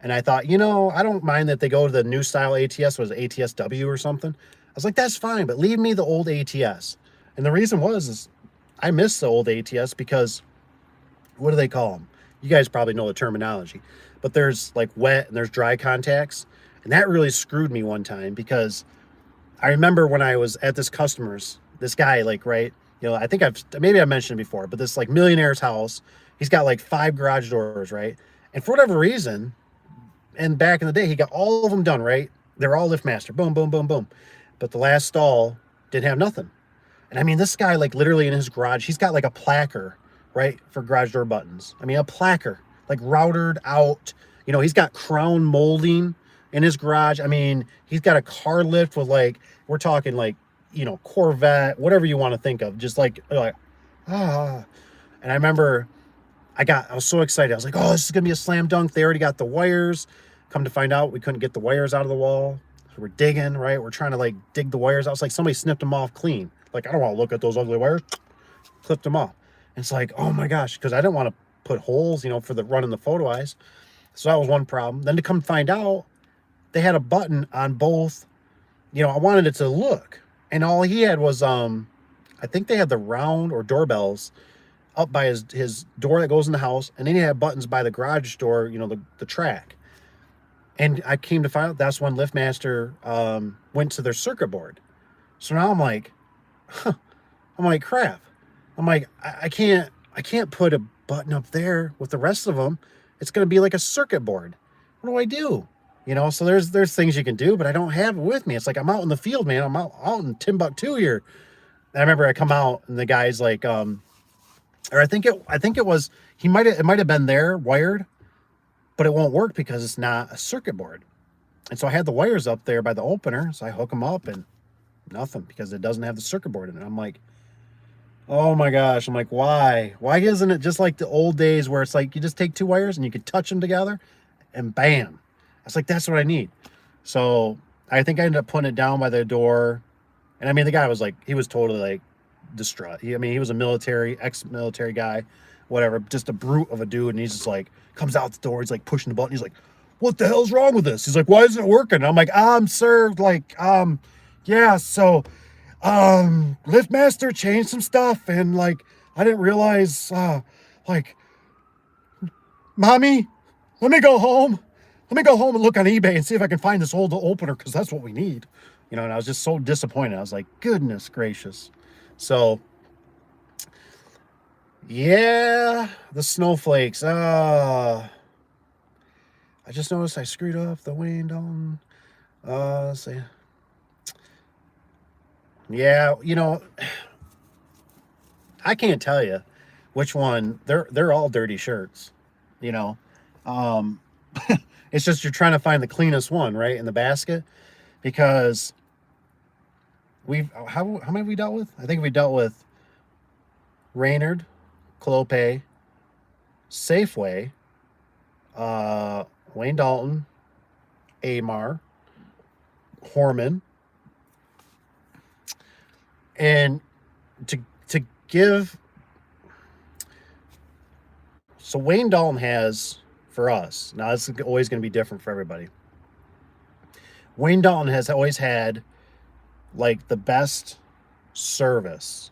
And I thought, I don't mind that they go to the new style ATS, was it ATSW or something? I was like, that's fine, but leave me the old ATS. And the reason is I miss the old ATS because what do they call them? You guys probably know the terminology, but there's like wet and there's dry contacts. And that really screwed me one time because I remember when I was at this customer's, this guy, like, right, I think maybe I mentioned it before, but this like millionaire's house, he's got like 5 garage doors, right? And for whatever reason, and back in the day, he got all of them done, right? They're all LiftMaster, boom, boom, boom, boom. But the last stall didn't have nothing. And I mean, this guy, like, literally in his garage, he's got like a placard, right, for garage door buttons. I mean, a placard, like routered out. He's got crown molding in his garage. I mean, he's got a car lift with like, we're talking like, Corvette, whatever you want to think of, just like, ah. And I remember I was so excited. I was like, oh, this is gonna be a slam dunk. They already got the wires. Come to find out, we couldn't get the wires out of the wall. So we're digging, right? We're trying to like dig the wires out. It's like somebody snipped them off clean. Like, I don't want to look at those ugly wires. Clipped them off. And it's like, oh my gosh, because I didn't want to put holes, for the running the photo eyes. So that was one problem. Then to come find out, they had a button on both. I wanted it to look. And all he had was I think they had the round or doorbells up by his door that goes in the house, and then he had buttons by the garage door, the track. And I came to find out that's when LiftMaster went to their circuit board. So now I'm like, huh, I'm like, crap. I'm like, I can't put a button up there with the rest of them. It's gonna be like a circuit board. What do I do? So there's things you can do, but I don't have it with me. It's like I'm out in the field, man. I'm out in Timbuktu here. And I remember I come out and the guy's like, or I think it was it might have been there wired, but it won't work because it's not a circuit board. And so I had the wires up there by the opener, so I hook them up and nothing because it doesn't have the circuit board in it. I'm like, oh my gosh. I'm like, why? Why isn't it just like the old days where it's like you just take 2 wires and you can touch them together and bam. I was like, that's what I need. So I think I ended up putting it down by the door. And I mean, the guy was like, he was totally like distraught. He was a ex-military guy, whatever, just a brute of a dude. And he's just like, comes out the door. He's like pushing the button. He's like, what the hell's wrong with this? He's like, why isn't it working? And I'm like, sir, like, yeah, so, LiftMaster changed some stuff. And like, I didn't realize, like, mommy, let me go home. Let me go home and look on eBay and see if I can find this old opener because that's what we need. And I was just so disappointed. I was like, goodness gracious. So, yeah, the snowflakes. I just noticed I screwed up the Wayne Dalton. Let's see. Yeah, I can't tell you which one. They're all dirty shirts. You know, um, it's just you're trying to find the cleanest one, right, in the basket, because how many have we dealt with? I think we dealt with Raynard, Clope, Safeway, Wayne Dalton, Amar, Horman, and to give. So Wayne Dalton has for us now. This is always going to be different for everybody. Wayne Dalton has always had like the best service.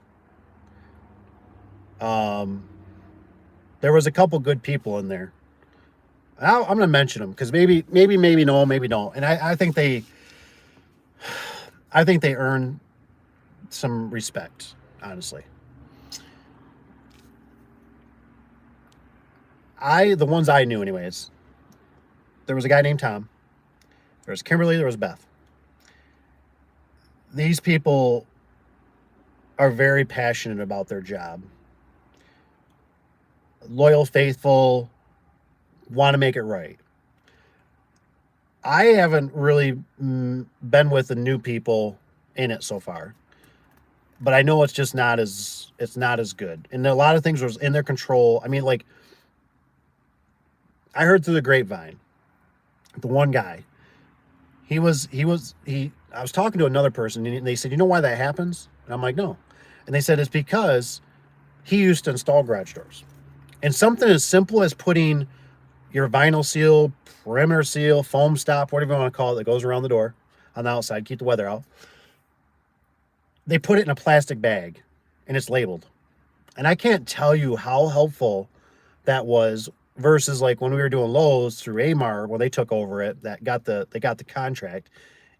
There was a couple good people in there. I'm going to mention them because maybe no, maybe don't. And I think they earn some respect, honestly. The ones I knew anyways, there was a guy named Tom. There was Kimberly, there was Beth. These people are very passionate about their job. Loyal, faithful, want to make it right. I haven't really been with the new people in it so far, but I know it's not as good. And a lot of things was in their control. I mean, like I heard through the grapevine, the one guy, he. I was talking to another person, and they said, "You know why that happens?" And I'm like, "No," and they said it's because he used to install garage doors, and something as simple as putting your vinyl seal, perimeter seal, foam stop, whatever you want to call it, that goes around the door on the outside, keep the weather out. They put it in a plastic bag, and it's labeled. And I can't tell you how helpful that was versus like when we were doing Lowe's through Amar when they took over it, they got the contract.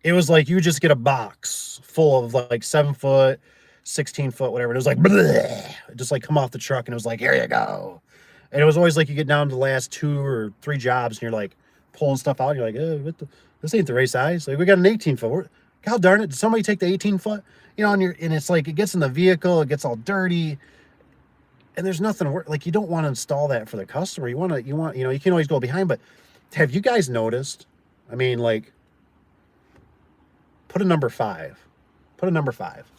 It was like you just get a box full of like 7 foot, 16 foot, whatever. And it was like bleh, just like come off the truck and it was like, here you go. And it was always like you get down to the last 2 or 3 jobs and you're like pulling stuff out. And you're like, this ain't the right size. Like we got an 18 foot. God darn it, did somebody take the 18 foot? You know, and it's like it gets in the vehicle, it gets all dirty, and there's nothing like you don't want to install that for the customer. You can always go behind, but have you guys noticed? I mean, like, put a number five, put a number five,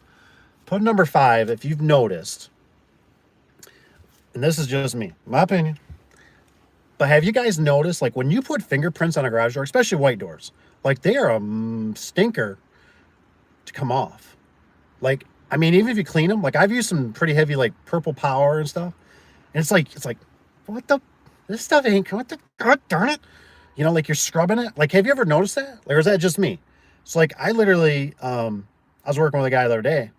put a number five. If you've noticed, and this is just me, my opinion, but have you guys noticed, like, when you put fingerprints on a garage door, especially white doors, like they are a stinker to come off. Like, I mean, even if you clean them, like I've used some pretty heavy, like purple power and stuff, and it's like, what the, this stuff ain't, what the, god darn it, you know, like you're scrubbing it. Like, have you ever noticed that? Like, or is that just me? So, like, I literally, I was working with a guy the other day.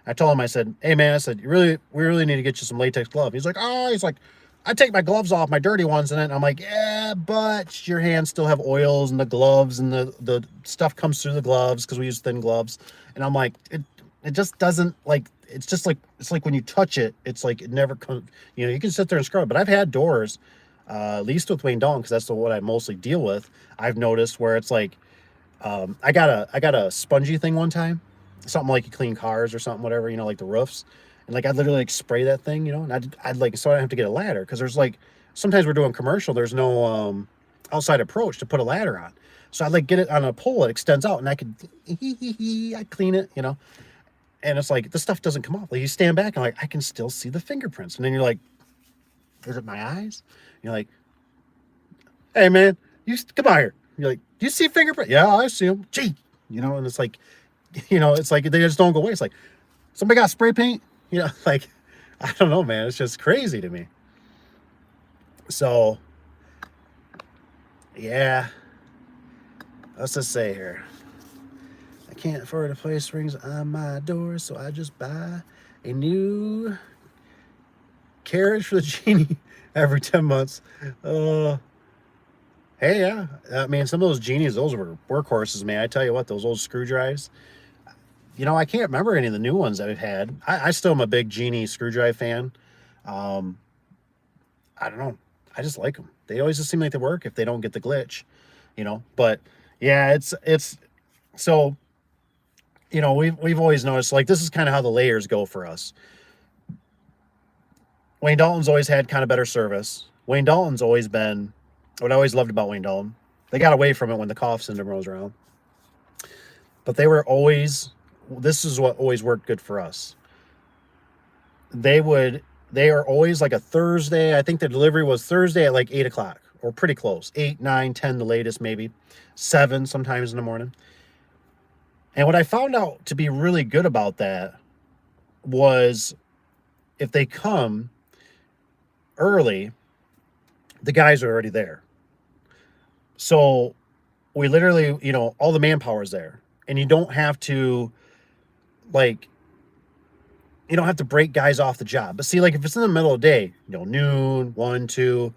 I told him, I said, hey man, I said, we really need to get you some latex gloves. He's like, I take my gloves off, my dirty ones, and I'm like, yeah, but your hands still have oils and the gloves and the stuff comes through the gloves because we use thin gloves. And I'm like, it just doesn't, like, it's just like, it's like when you touch it, it's like it never comes, you know, you can sit there and scrub it. But I've had doors, at least with Wayne Dalton, because that's what I mostly deal with. I've noticed where it's like, I got a spongy thing one time, something like you clean cars or something, whatever, you know, like the roofs. And like I'd literally like spray that thing, you know, and I'd like, so I don't have to get a ladder because there's like sometimes we're doing commercial, there's no outside approach to put a ladder on. So I'd like get it on a pole, it extends out, and I could I clean it, you know. And it's like the stuff doesn't come off. Like you stand back and like I can still see the fingerprints, and then you're like, is it my eyes? You're like, hey man, you come out here. You're like, do you see fingerprint? Yeah, I see them. Gee, you know, and it's like, you know, it's like they just don't go away. It's like somebody got spray paint. You know, like I don't know, man. It's just crazy to me. So yeah, let's just say here. I can't afford to place rings on my door, so I just buy a new carriage for the genie every 10 months. Hey, yeah. I mean, some of those genies, those were workhorses, man. I tell you what, those old screw drives. You know, I can't remember any of the new ones that we've had. I still am a big genie screw drive fan. Um, I don't know. I just like them. They always just seem like they work if they don't get the glitch, you know. But yeah, it's so you know we've always noticed like this is kind of how the layers go for us. Wayne Dalton's always had kind of better service. Wayne Dalton's always been what I always loved about Wayne Dalton. They got away from it when the cough syndrome rolls around, but they were always. This is what always worked good for us. They would. They are always like a Thursday. I think the delivery was Thursday at like 8 o'clock or pretty close. 8, 9, 10, the latest, maybe 7 sometimes in the morning. And what I found out to be really good about that was if they come early, the guys are already there. So we literally, you know, all the manpower is there. And you don't have to, like, you don't have to break guys off the job. But see, like, if it's in the middle of the day, you know, noon, 1, 2,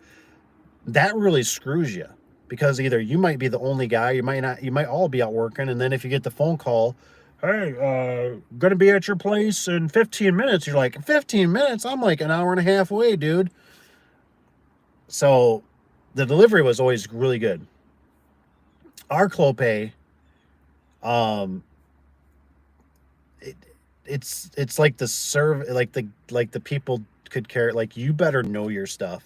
that really screws you. Because either you might be the only guy, you might not, you might all be out working. And then if you get the phone call, hey, gonna be at your place in 15 minutes. You're like, 15 minutes? I'm like an hour and a half away, dude. So the delivery was always really good. Our Clopay, um, it, it's like the serve, like the people could care. Like you better know your stuff.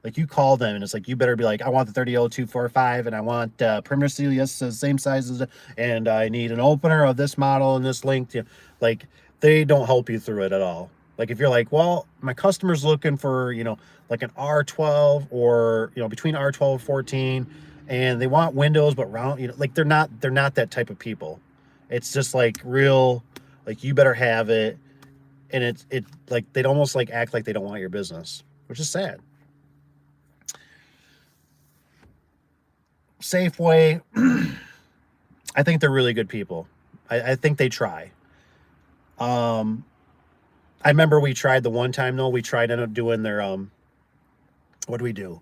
Like you call them and it's like, you better be like, I want the 30245 and I want perimeter seal, yes, the same size as, and I need an opener of this model and this length. Like they don't help you through it at all. Like if you're like, well, my customer's looking for, like an R12 or, between R12 and 14, and they want windows but round, like they're not that type of people. It's just like real, like you better have it, and it like they'd almost like act like they don't want your business, which is sad. Safeway, I think they're really good people. I think they try. Um, I remember we tried the one time though. We tried ended up doing their what do we do?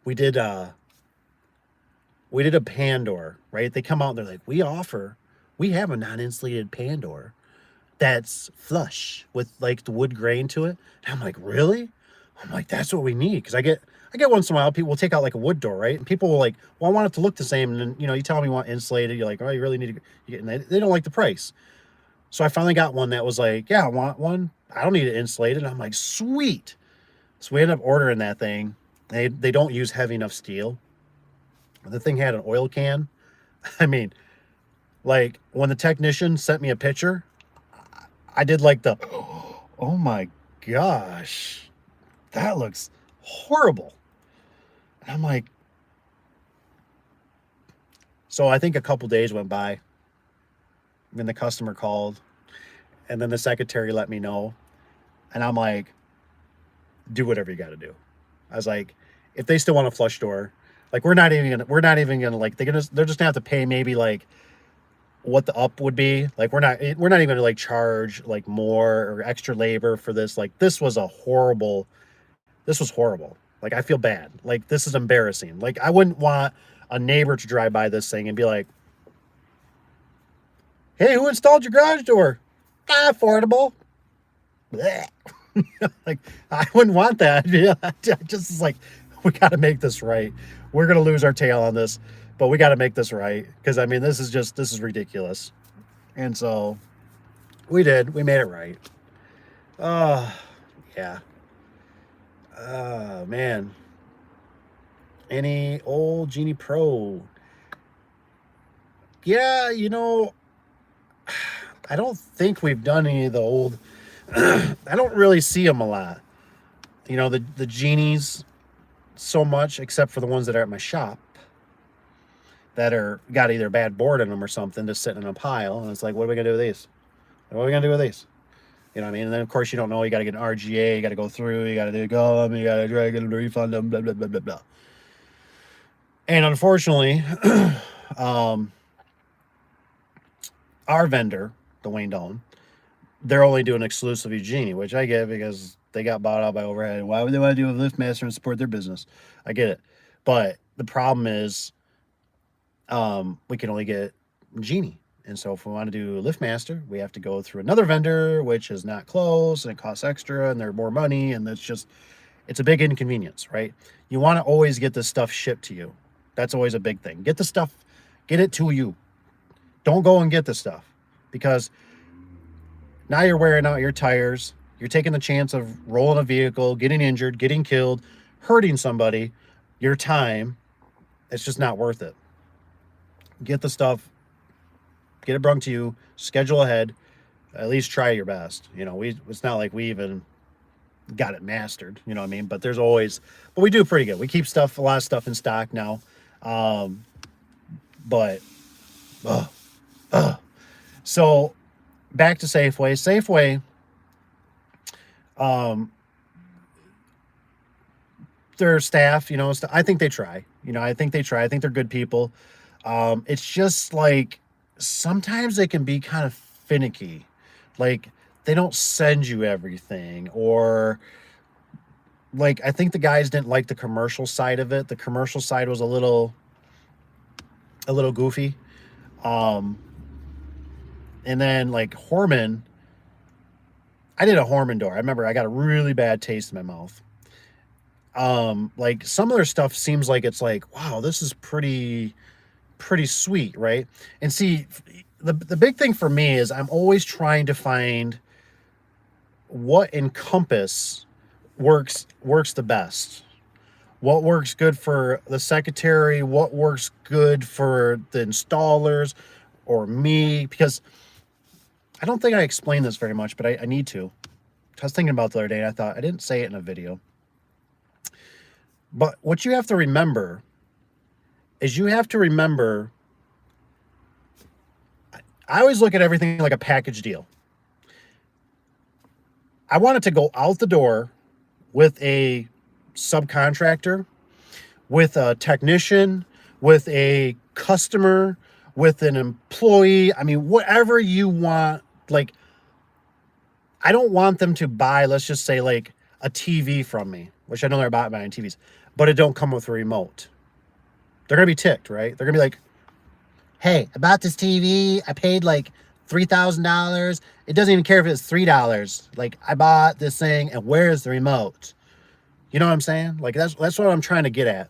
We did we did a pan door, right? They come out and they're like, we have a non-insulated pan door that's flush with like the wood grain to it. And I'm like, really? I'm like, that's what we need. Because I get once in a while, people will take out like a wood door, right? And people will like, well, I want it to look the same. And then, you tell them you want insulated. You're like, oh, you really need to, and they don't like the price. So I finally got one that was like, yeah, I want one. I don't need it insulated. And I'm like, sweet. So we ended up ordering that thing. They don't use heavy enough steel. The thing had an oil can. I mean, like when the technician sent me a picture, I did like the, oh my gosh, that looks horrible. And I'm like, so I think a couple days went by, and the customer called, and then the secretary let me know. And I'm like, do whatever you got to do. I was like, if they still want a flush door, like we're not even gonna like they're just gonna have to pay maybe like what the up would be. Like we're not even gonna like charge like more or extra labor for this. Like this was horrible. Like I feel bad. Like this is embarrassing. Like I wouldn't want a neighbor to drive by this thing and be like, hey, who installed your garage door? Affordable. Blech. Like I wouldn't want that. Yeah, I just is like, we got to make this right. We're gonna lose our tail on this, but we got to make this right, because I mean this is ridiculous. And so we made it right. Oh yeah. Oh man. Any old Genie Pro? Yeah, I don't think we've done any of the old. I don't really see them a lot. The Genies so much, except for the ones that are at my shop that are got either bad board in them or something, just sitting in a pile. And it's like, what are we gonna do with these? What are we gonna do with these? You know what I mean? And then of course you don't know. You got to get an RGA. You got to go through. You got to do gum. You got to drag it and refund them. Blah blah blah blah blah. And unfortunately, um, our vendor, the Wayne Dolan, they're only doing exclusive Genie, which I get because they got bought out by Overhead. And why would they want to do a LiftMaster and support their business? I get it. But the problem is we can only get Genie. And so if we want to do LiftMaster, we have to go through another vendor, which is not close, and it costs extra, and they're more money, and it's a big inconvenience, right? You want to always get this stuff shipped to you. That's always a big thing. Get it to you. Don't go and get the stuff, because now you're wearing out your tires. You're taking the chance of rolling a vehicle, getting injured, getting killed, hurting somebody, your time. It's just not worth it. Get the stuff, get it brung to you, schedule ahead, at least try your best. It's not like we even got it mastered, you know what I mean? But we do pretty good. We keep a lot of stuff in stock now. But, so back to Safeway. Their staff, I think they try. I think they're good people. It's just like sometimes they can be kind of finicky. Like they don't send you everything, or like I think the guys didn't like the commercial side of it. The commercial side was a little goofy. And then like Horman, I did a Horman door. I remember I got a really bad taste in my mouth. Like some of their stuff seems like it's like, wow, this is pretty sweet, right? And see, the big thing for me is I'm always trying to find what Encompass works the best. what works good for the secretary, what works good for the installers or me, because I don't think I explained this very much, but I need to. I was thinking about it the other day, and I thought I didn't say it in a video. But what you have to remember is you have to remember, I always look at everything like a package deal. I want it to go out the door with a subcontractor, with a technician, with a customer, with an employee. I mean, whatever you want. Like, I don't want them to buy, let's just say, like a TV from me, which I know they're about buying TVs, but it don't come with a remote. They're going to be ticked, right? They're going to be like, hey, I bought this TV. I paid like $3,000. It doesn't even care if it's $3. Like, I bought this thing, and where's the remote? You know what I'm saying? Like, that's what I'm trying to get at.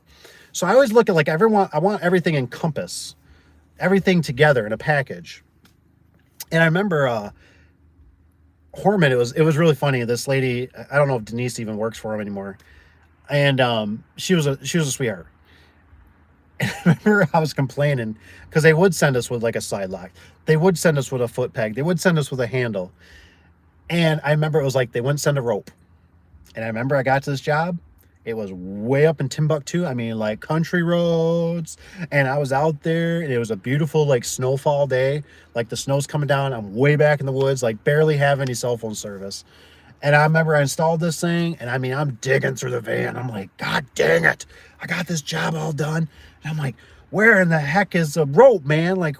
So I always look at, like, I want everything encompass, everything together in a package. And I remember Horman, it was really funny. This lady, I don't know if Denise even works for him anymore, and she was a sweetheart. And I remember I was complaining because they would send us with like a side lock, they would send us with a foot peg, they would send us with a handle, and I remember it was like they wouldn't send a rope. And I remember I got to this job. It was way up in Timbuktu. I mean, like country roads. And I was out there, and it was a beautiful, like, snowfall day. Like, the snow's coming down. I'm way back in the woods, like, barely have any cell phone service. And I remember I installed this thing, and I mean, I'm digging through the van. I'm like, God dang it. I got this job all done. And I'm like, where in the heck is the rope, man? Like,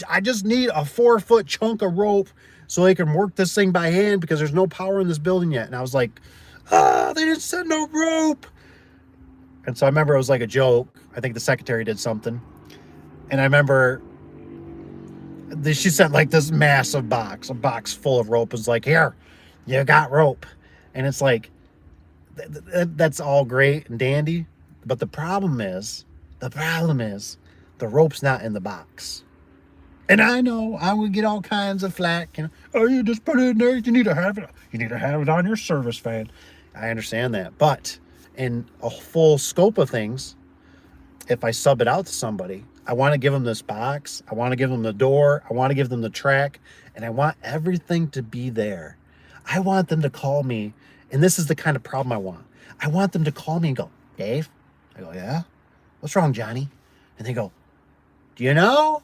I just need a 4-foot chunk of rope so they can work this thing by hand because there's no power in this building yet. And I was like, they didn't send no rope. And so I remember it was like a joke. I think the secretary did something. And I remember she sent like this massive box, a box full of rope. It was like, here, you got rope. And it's like, that's all great and dandy. But the problem is the rope's not in the box. And I know I would get all kinds of flack. You know, oh, you just put it in there. You need to have it. You need to have it on your service van. I understand that. But in a full scope of things, if I sub it out to somebody, I want to give them this box. I want to give them the door. I want to give them the track. And I want everything to be there. I want them to call me. And this is the kind of problem I want. I want them to call me and go, Dave? I go, yeah? What's wrong, Johnny? And they go, do you know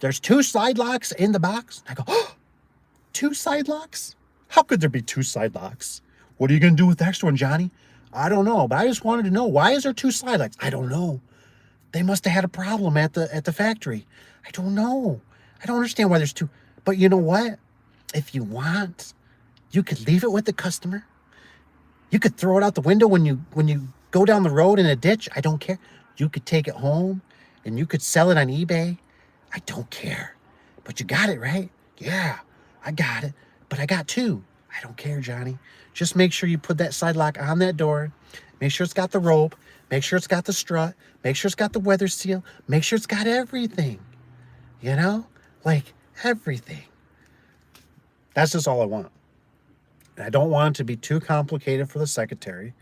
there's 2 side locks in the box? I go, oh, 2 side locks? How could there be 2 side locks? What are you going to do with the extra one, Johnny? I don't know, but I just wanted to know, why is there 2 side locks? I don't know. They must have had a problem at the factory. I don't know. I don't understand why there's 2. But you know what? If you want, you could leave it with the customer. You could throw it out the window when you go down the road in a ditch. I don't care. You could take it home and you could sell it on eBay. I don't care. But you got it, right? Yeah, I got it. But I got 2. I don't care, Johnny. Just make sure you put that side lock on that door. Make sure it's got the rope. Make sure it's got the strut. Make sure it's got the weather seal. Make sure it's got everything. You know? Like, everything. That's just all I want. And I don't want it to be too complicated for the secretary.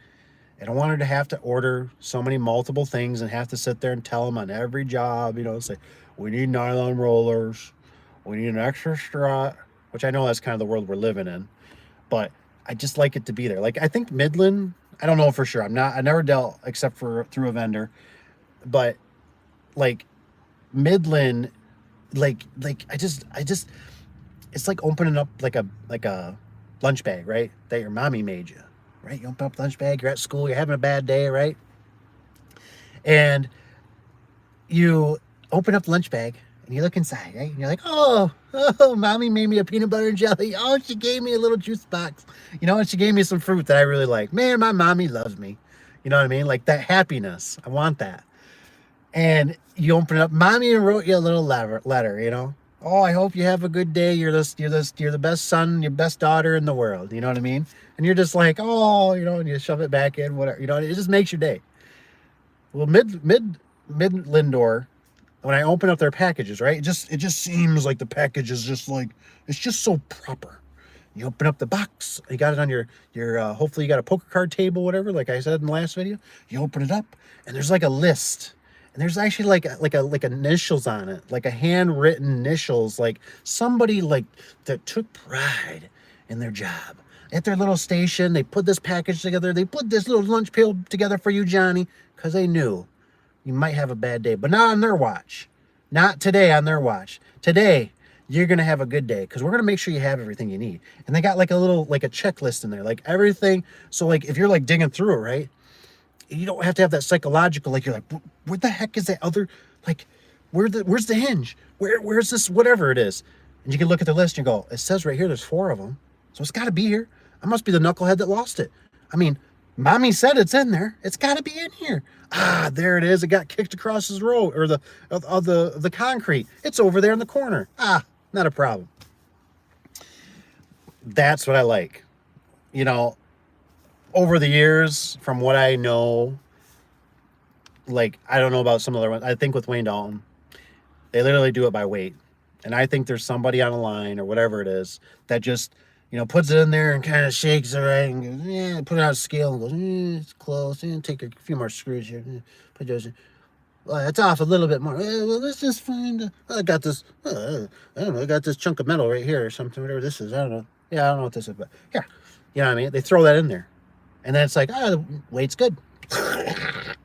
I don't want her to have to order so many multiple things and have to sit there and tell them on every job, you know, say, we need nylon rollers. We need an extra strut, which I know that's kind of the world we're living in. But I just like it to be there. Like, I think Midland, I don't know for sure. I never dealt except for through a vendor. But like Midland, like I just it's like opening up like a lunch bag, right? That your mommy made you, right? You open up the lunch bag, you're at school, you're having a bad day, right? And you open up the lunch bag and you look inside, right? And you're like, oh, mommy made me a peanut butter and jelly. Oh, she gave me a little juice box, you know, and she gave me some fruit that I really like. Man, my mommy loves me. You know what I mean? Like that happiness. I want that. And you open it up. Mommy wrote you a little letter, you know. Oh, I hope you have a good day. You're the best son, your best daughter in the world. You know what I mean? And you're just like, oh, you know, and you shove it back in, whatever. You know, it just makes your day. Well, Midlandor, when I open up their packages, right? It just seems like the package is just like, it's just so proper. You open up the box. You got it on your hopefully you got a poker card table, whatever. Like I said in the last video, you open it up, and there's like a list, and there's actually like initials on it, like a handwritten initials, like somebody like that took pride in their job at their little station. They put this package together. They put this little lunch pail together for you, Johnny, because they knew you might have a bad day, but not on their watch. Not today on their watch. Today, you're going to have a good day because we're going to make sure you have everything you need. And they got like a little, like a checklist in there, like everything. So like if you're like digging through it, right? You don't have to have that psychological, like you're like, where the heck is that other, like, where's the hinge? Where's this, whatever it is? And you can look at the list and you go, it says right here, there's 4 of them. So it's got to be here. I must be the knucklehead that lost it. I mean, mommy said it's in there. It's got to be in here. Ah, there it is. It got kicked across his road, or the concrete. It's over there in the corner. Ah, not a problem. That's what I like. You know, over the years, from what I know, like, I don't know about some other ones. I think with Wayne Dalton, they literally do it by weight. And I think there's somebody on a line or whatever it is that just, puts it in there and kind of shakes it, right? And goes, yeah, put it on a scale and goes, it's close. Take a few more screws here. Put those in. Well, it's off a little bit more. Well, let's just find, I got this, I don't know, I got this chunk of metal right here or something, whatever this is. I don't know. Yeah, I don't know what this is, but here. You know what I mean? They throw that in there. And then it's like, the weight's good. And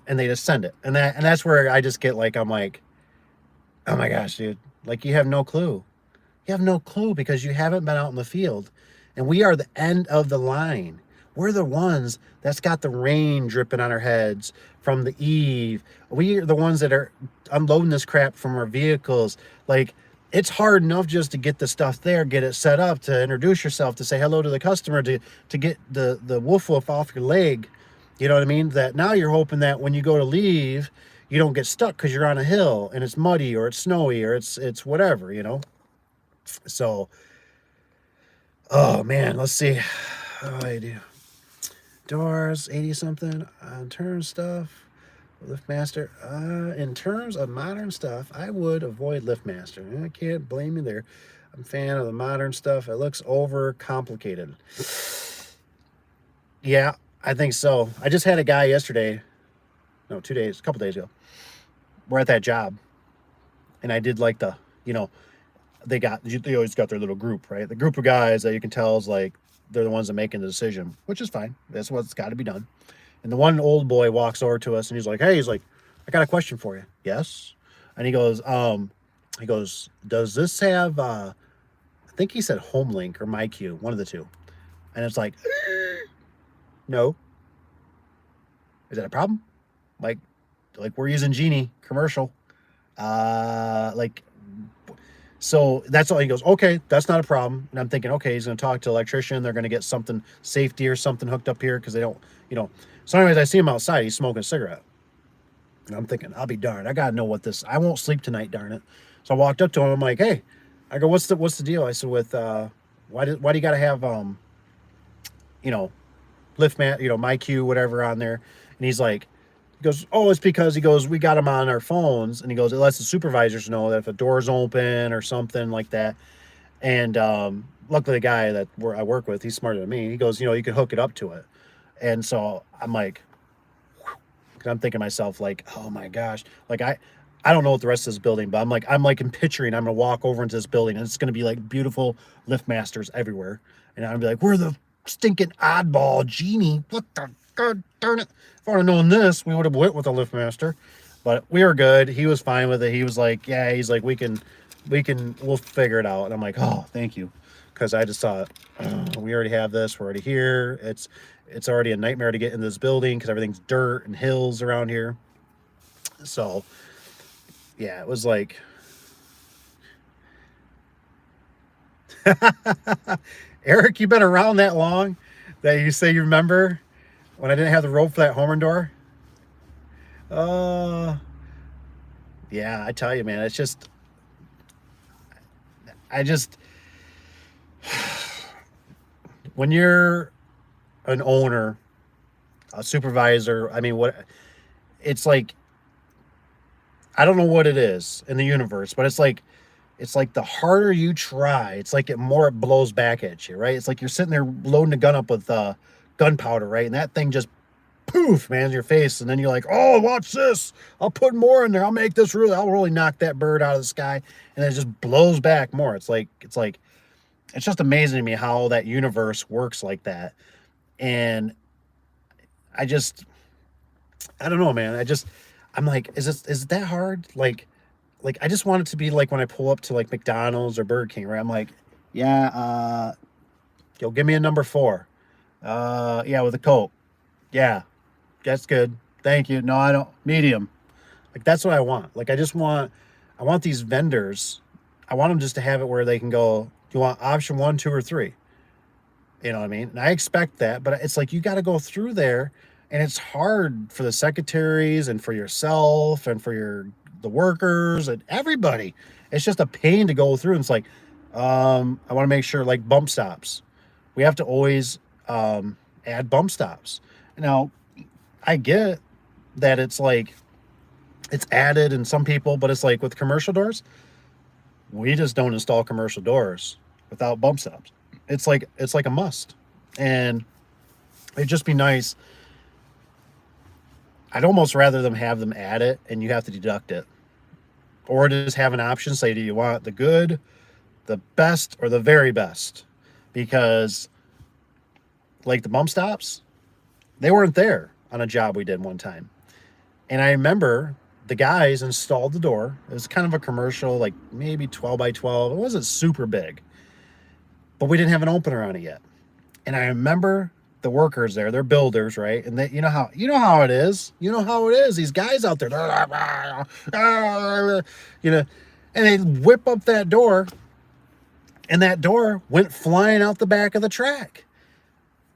they just send it. And that's where I just get like, I'm like, oh my gosh, dude. Like, you have no clue. You have no clue because you haven't been out in the field. And we are the end of the line. We're the ones that's got the rain dripping on our heads from the eave. We are the ones that are unloading this crap from our vehicles. Like, it's hard enough just to get the stuff there, get it set up, to introduce yourself, to say hello to the customer, to get the woof off your leg. You know what I mean? That now you're hoping that when you go to leave, you don't get stuck because you're on a hill and it's muddy or it's snowy or it's whatever, So, oh man, let's see. Oh, I do. Doors, 80 something on turn stuff. LiftMaster. In terms of modern stuff, I would avoid LiftMaster. I can't blame you there. I'm a fan of the modern stuff. It looks over complicated. Yeah, I think so. I just had a guy yesterday. No, a couple days ago. We're at that job, and I did like they always got their little group, right? The group of guys that you can tell is like they're the ones that making the decision, which is fine. That's what's got to be done. And the one old boy walks over to us and he's like, "Hey," he's like, "I got a question for you." Yes. And he goes, "Does this have I think he said HomeLink or MyQ, one of the two." And it's like, no. Is that a problem? Like we're using Genie commercial. So that's all. He goes, "Okay, that's not a problem." And I'm thinking, okay, he's going to talk to an electrician. They're going to get something safety or something hooked up here because they don't, So anyways, I see him outside. He's smoking a cigarette. And I'm thinking, I'll be darned. I got to know what this, I won't sleep tonight, darn it. So I walked up to him. I'm like, "Hey," I go, what's the deal?" I said, "With, why do you got to have, LiftMat, MyQ, whatever on there?" And he's like, he goes, "Oh, it's because," he goes, "we got them on our phones." And he goes, "It lets the supervisors know that if a door's open or something like that." And luckily the guy that I work with, he's smarter than me. He goes, "You can hook it up to it." And so I'm like, because I'm thinking to myself, like, oh my gosh, like I don't know what the rest of this building, but I'm like in picturing, I'm gonna walk over into this building and it's gonna be like beautiful LiftMasters everywhere, and I'm gonna be like, "We're the stinking oddball Genie. What the god darn it! If I would have known this, we would have went with a LiftMaster." But we were good. He was fine with it. He was like, "Yeah," he's like, we'll figure it out." And I'm like, "Oh, thank you," because I just thought, we already have this. We're already here. It's already a nightmare to get in this building because everything's dirt and hills around here. So yeah, it was like, Eric, you've been around that long that you say you remember when I didn't have the rope for that Homer door? Yeah, I tell you, man, it's just, when you're an owner, a supervisor, I mean, it's like, I don't know what it is in the universe, but it's like it's like the harder you try, it's like it more it blows back at you, right? It's like you're sitting there loading the gun up with gunpowder, right? And that thing just poof, man, in your face, and then you're like, oh, watch this. I'll put more in there. I'll really knock that bird out of the sky, and then it just blows back more. It's just amazing to me how that universe works like that. And I just, I don't know, man. I'm like, is it that hard? Like I just want it to be like when I pull up to like McDonald's or Burger King, right? I'm like, yeah, yo, give me a number 4. Yeah, with a Coke. Yeah, that's good. Thank you. No, I don't. Medium. Like that's what I want. Like I want these vendors. I want them just to have it where they can go. Do you want option 1, 2, or 3? You know what I mean? And I expect that, but it's like you got to go through there, and it's hard for the secretaries and for yourself and for the workers and everybody. It's just a pain to go through. And it's like, I want to make sure like bump stops. We have to always add bump stops. Now, I get that it's like it's added in some people, but it's like with commercial doors, we just don't install commercial doors without bump stops. It's like a must. And it'd just be nice. I'd almost rather them have them add it and you have to deduct it. Or just have an option say, do you want the good, the best, or the very best? Because like the bump stops, they weren't there on a job we did one time. And I remember the guys installed the door. It was kind of a commercial, like maybe 12 by 12. It wasn't super big, but we didn't have an opener on it yet. And I remember the workers there, they're builders, right? And they, you know how it is. You know how it is. These guys out there, you know, and they whip up that door, and that door went flying out the back of the track.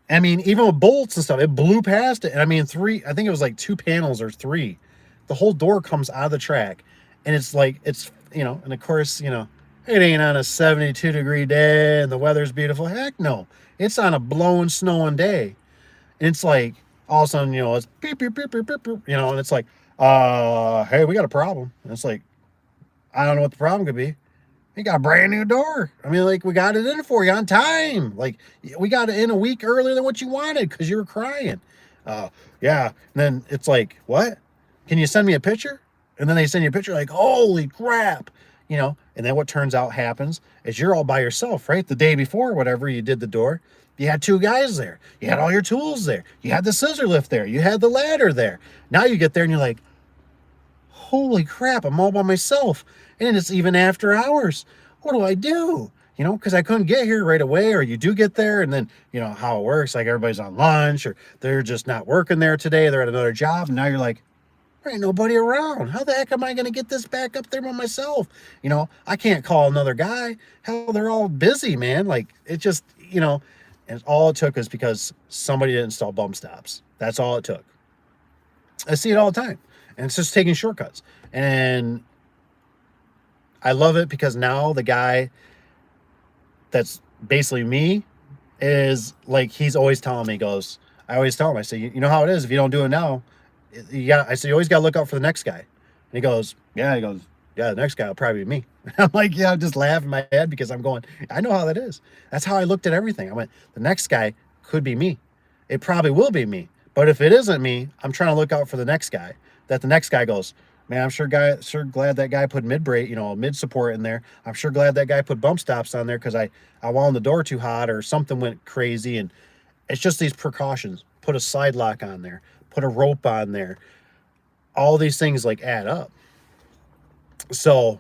I mean, even with bolts and stuff, it blew past it. And I mean, I think it was like 2 panels or 3. The whole door comes out of the track. And it's like, and of course, it ain't on a 72-degree day and the weather's beautiful. Heck no. It's on a blowing, snowing day. And it's like, all of a sudden, it's beep, beep, beep, beep, beep, beep, and it's like, hey, we got a problem. And it's like, I don't know what the problem could be. We got a brand new door. I mean, like, we got it in for you on time. Like, we got it in a week earlier than what you wanted because you were crying. Yeah. And then it's like, what? Can you send me a picture? And then they send you a picture like, holy crap. And then what turns out happens is you're all by yourself, right? The day before, whatever, you did the door. You had 2 guys there. You had all your tools there. You had the scissor lift there. You had the ladder there. Now you get there and you're like, holy crap, I'm all by myself. And it's even after hours. What do I do? Because I couldn't get here right away, or you do get there, and then, how it works, like everybody's on lunch, or they're just not working there today, they're at another job, and now you're like, there ain't nobody around. How the heck am I going to get this back up there by myself? I can't call another guy. Hell, they're all busy, man. Like, it just, and all it took was because somebody didn't install bump stops. That's all it took. I see it all the time. And it's just taking shortcuts. And I love it because now the guy that's basically me is like, he's always telling me, I always tell him, I say, you know how it is. If you don't do it now, I say, you always got to look out for the next guy. And he goes, yeah, the next guy will probably be me. I'm like, yeah, I'm just laughing in my head because I'm going, I know how that is. That's how I looked at everything. I went, the next guy could be me. It probably will be me. But if it isn't me, I'm trying to look out for the next guy. That the next guy goes, man, I'm sure glad that guy put mid-brake, mid support in there. I'm sure glad that guy put bump stops on there because I wound the door too hot or something went crazy. And it's just these precautions. Put a side lock on there. Put a rope on there. All these things like add up. So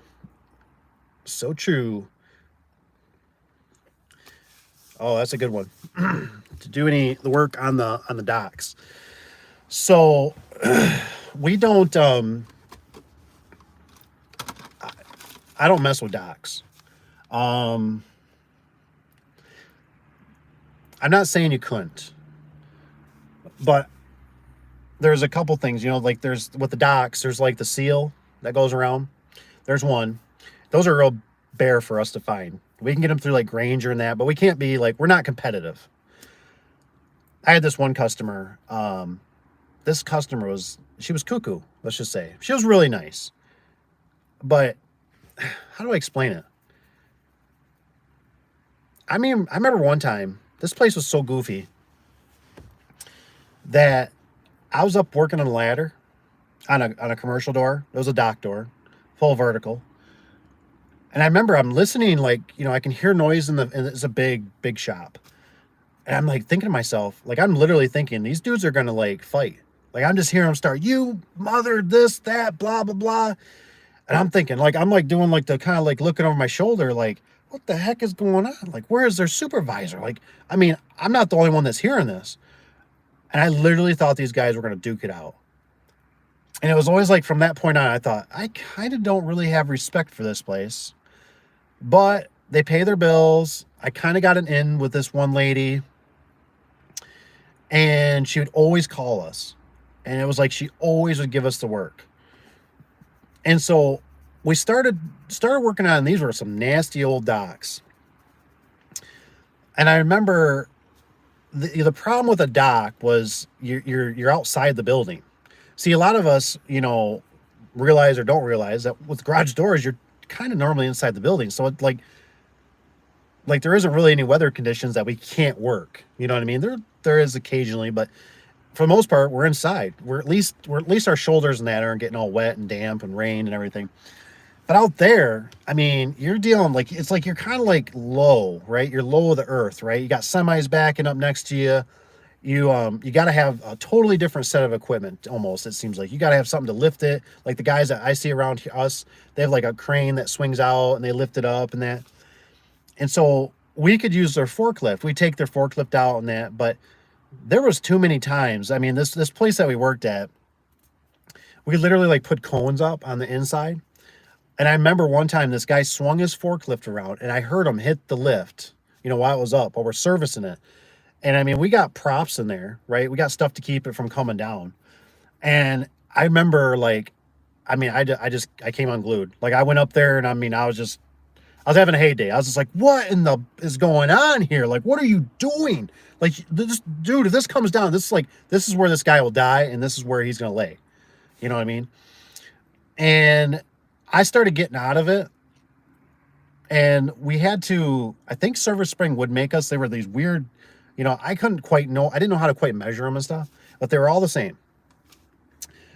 true. Oh, that's a good one. To do the work on the docks. So we don't I don't mess with docks. I'm not saying you couldn't, but there's a couple things, like there's with the docks, there's like the seal that goes around. There's one. Those are real bare for us to find. We can get them through like Granger and that, but we can't be like, we're not competitive. I had this one customer. This customer she was cuckoo, let's just say. She was really nice. But how do I explain it? I mean, I remember one time, this place was so goofy that I was up working on a ladder on a commercial door. It was a dock door, full vertical. And I remember I'm listening, like, I can hear noise and it's a big shop. And I'm like thinking to myself, like, I'm literally thinking these dudes are gonna like fight. Like, I'm just hearing them start, you mother, this, that, blah, blah, blah. And I'm thinking, like, I'm like doing like the kind of like looking over my shoulder, like, what the heck is going on? Like, where is their supervisor? Like, I mean, I'm not the only one that's hearing this. And I literally thought these guys were gonna duke it out. And it was always like from that point on, I thought, I kind of don't really have respect for this place. But they pay their bills. I kind of got an in with this one lady, and she would always call us. And it was like she always would give us the work. And so we started working on, these were some nasty old docks. And I remember the problem with a dock was you're outside the building. See, a lot of us, realize or don't realize that with garage doors, you're kind of normally inside the building. So it like there isn't really any weather conditions that we can't work. You know what I mean? There is occasionally, but for the most part, we're inside. We're at least our shoulders and that aren't getting all wet and damp and rain and everything. But out there, I mean, you're dealing like, it's like you're kind of like low, right? You're low of the earth, right? You got semis backing up next to you. You got to have a totally different set of equipment. Almost, it seems like you got to have something to lift it. Like the guys that I see around us, they have like a crane that swings out and they lift it up and that. And so we could use their forklift. We take their forklift out and that, but there was too many times. I mean, this place that we worked at, we literally like put cones up on the inside. And I remember one time this guy swung his forklift around and I heard him hit the lift, while it was up, while we're servicing it. And I mean, we got props in there, right? We got stuff to keep it from coming down. And I remember like, I mean, I came unglued. Like I went up there and I mean, I was having a heyday. I was just like, what in the is going on here? Like, what are you doing? Like, this dude, if this comes down, this is where this guy will die and this is where he's going to lay. You know what I mean? And I started getting out of it. And we had to, I think Service Spring would make us, they were these weird, I couldn't quite know, I didn't know how to quite measure them and stuff, but they were all the same.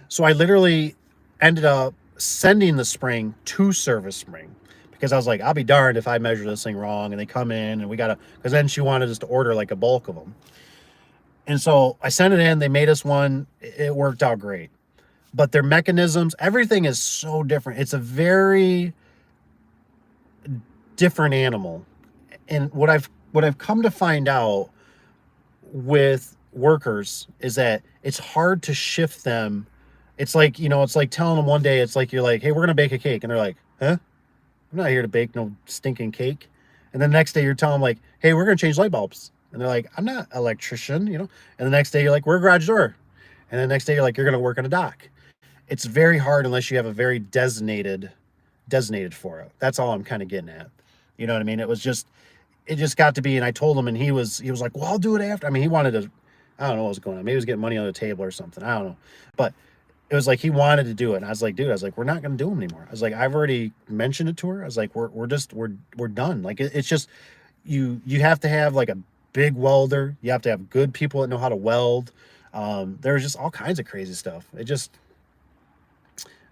So I literally ended up sending the spring to Service Spring because I was like, I'll be darned if I measure this thing wrong and they come in and because then she wanted us to order like a bulk of them. And so I sent it in, they made us one, it worked out great. But their mechanisms, everything is so different. It's a very different animal. And what I've come to find out with workers is that it's hard to shift them. It's like, it's like telling them one day, it's like, you're like, hey, we're going to bake a cake. And they're like, huh? I'm not here to bake no stinking cake. And the next day you're telling them like, hey, we're going to change light bulbs. And they're like, I'm not an electrician, And the next day you're like, we're a garage door. And the next day you're like, you're going to work on a dock. It's very hard unless you have a very designated for it. That's all I'm kind of getting at. You know what I mean? It just got to be, and I told him, and he was like, well, I'll do it after. I mean, he wanted to, I don't know what was going on. Maybe he was getting money on the table or something. I don't know. But it was like, he wanted to do it. And I was like, dude, we're not going to do them anymore. I was like, I've already mentioned it to her. I was like, we're done. Like, it's just, you have to have like a big welder. You have to have good people that know how to weld. There's just all kinds of crazy stuff.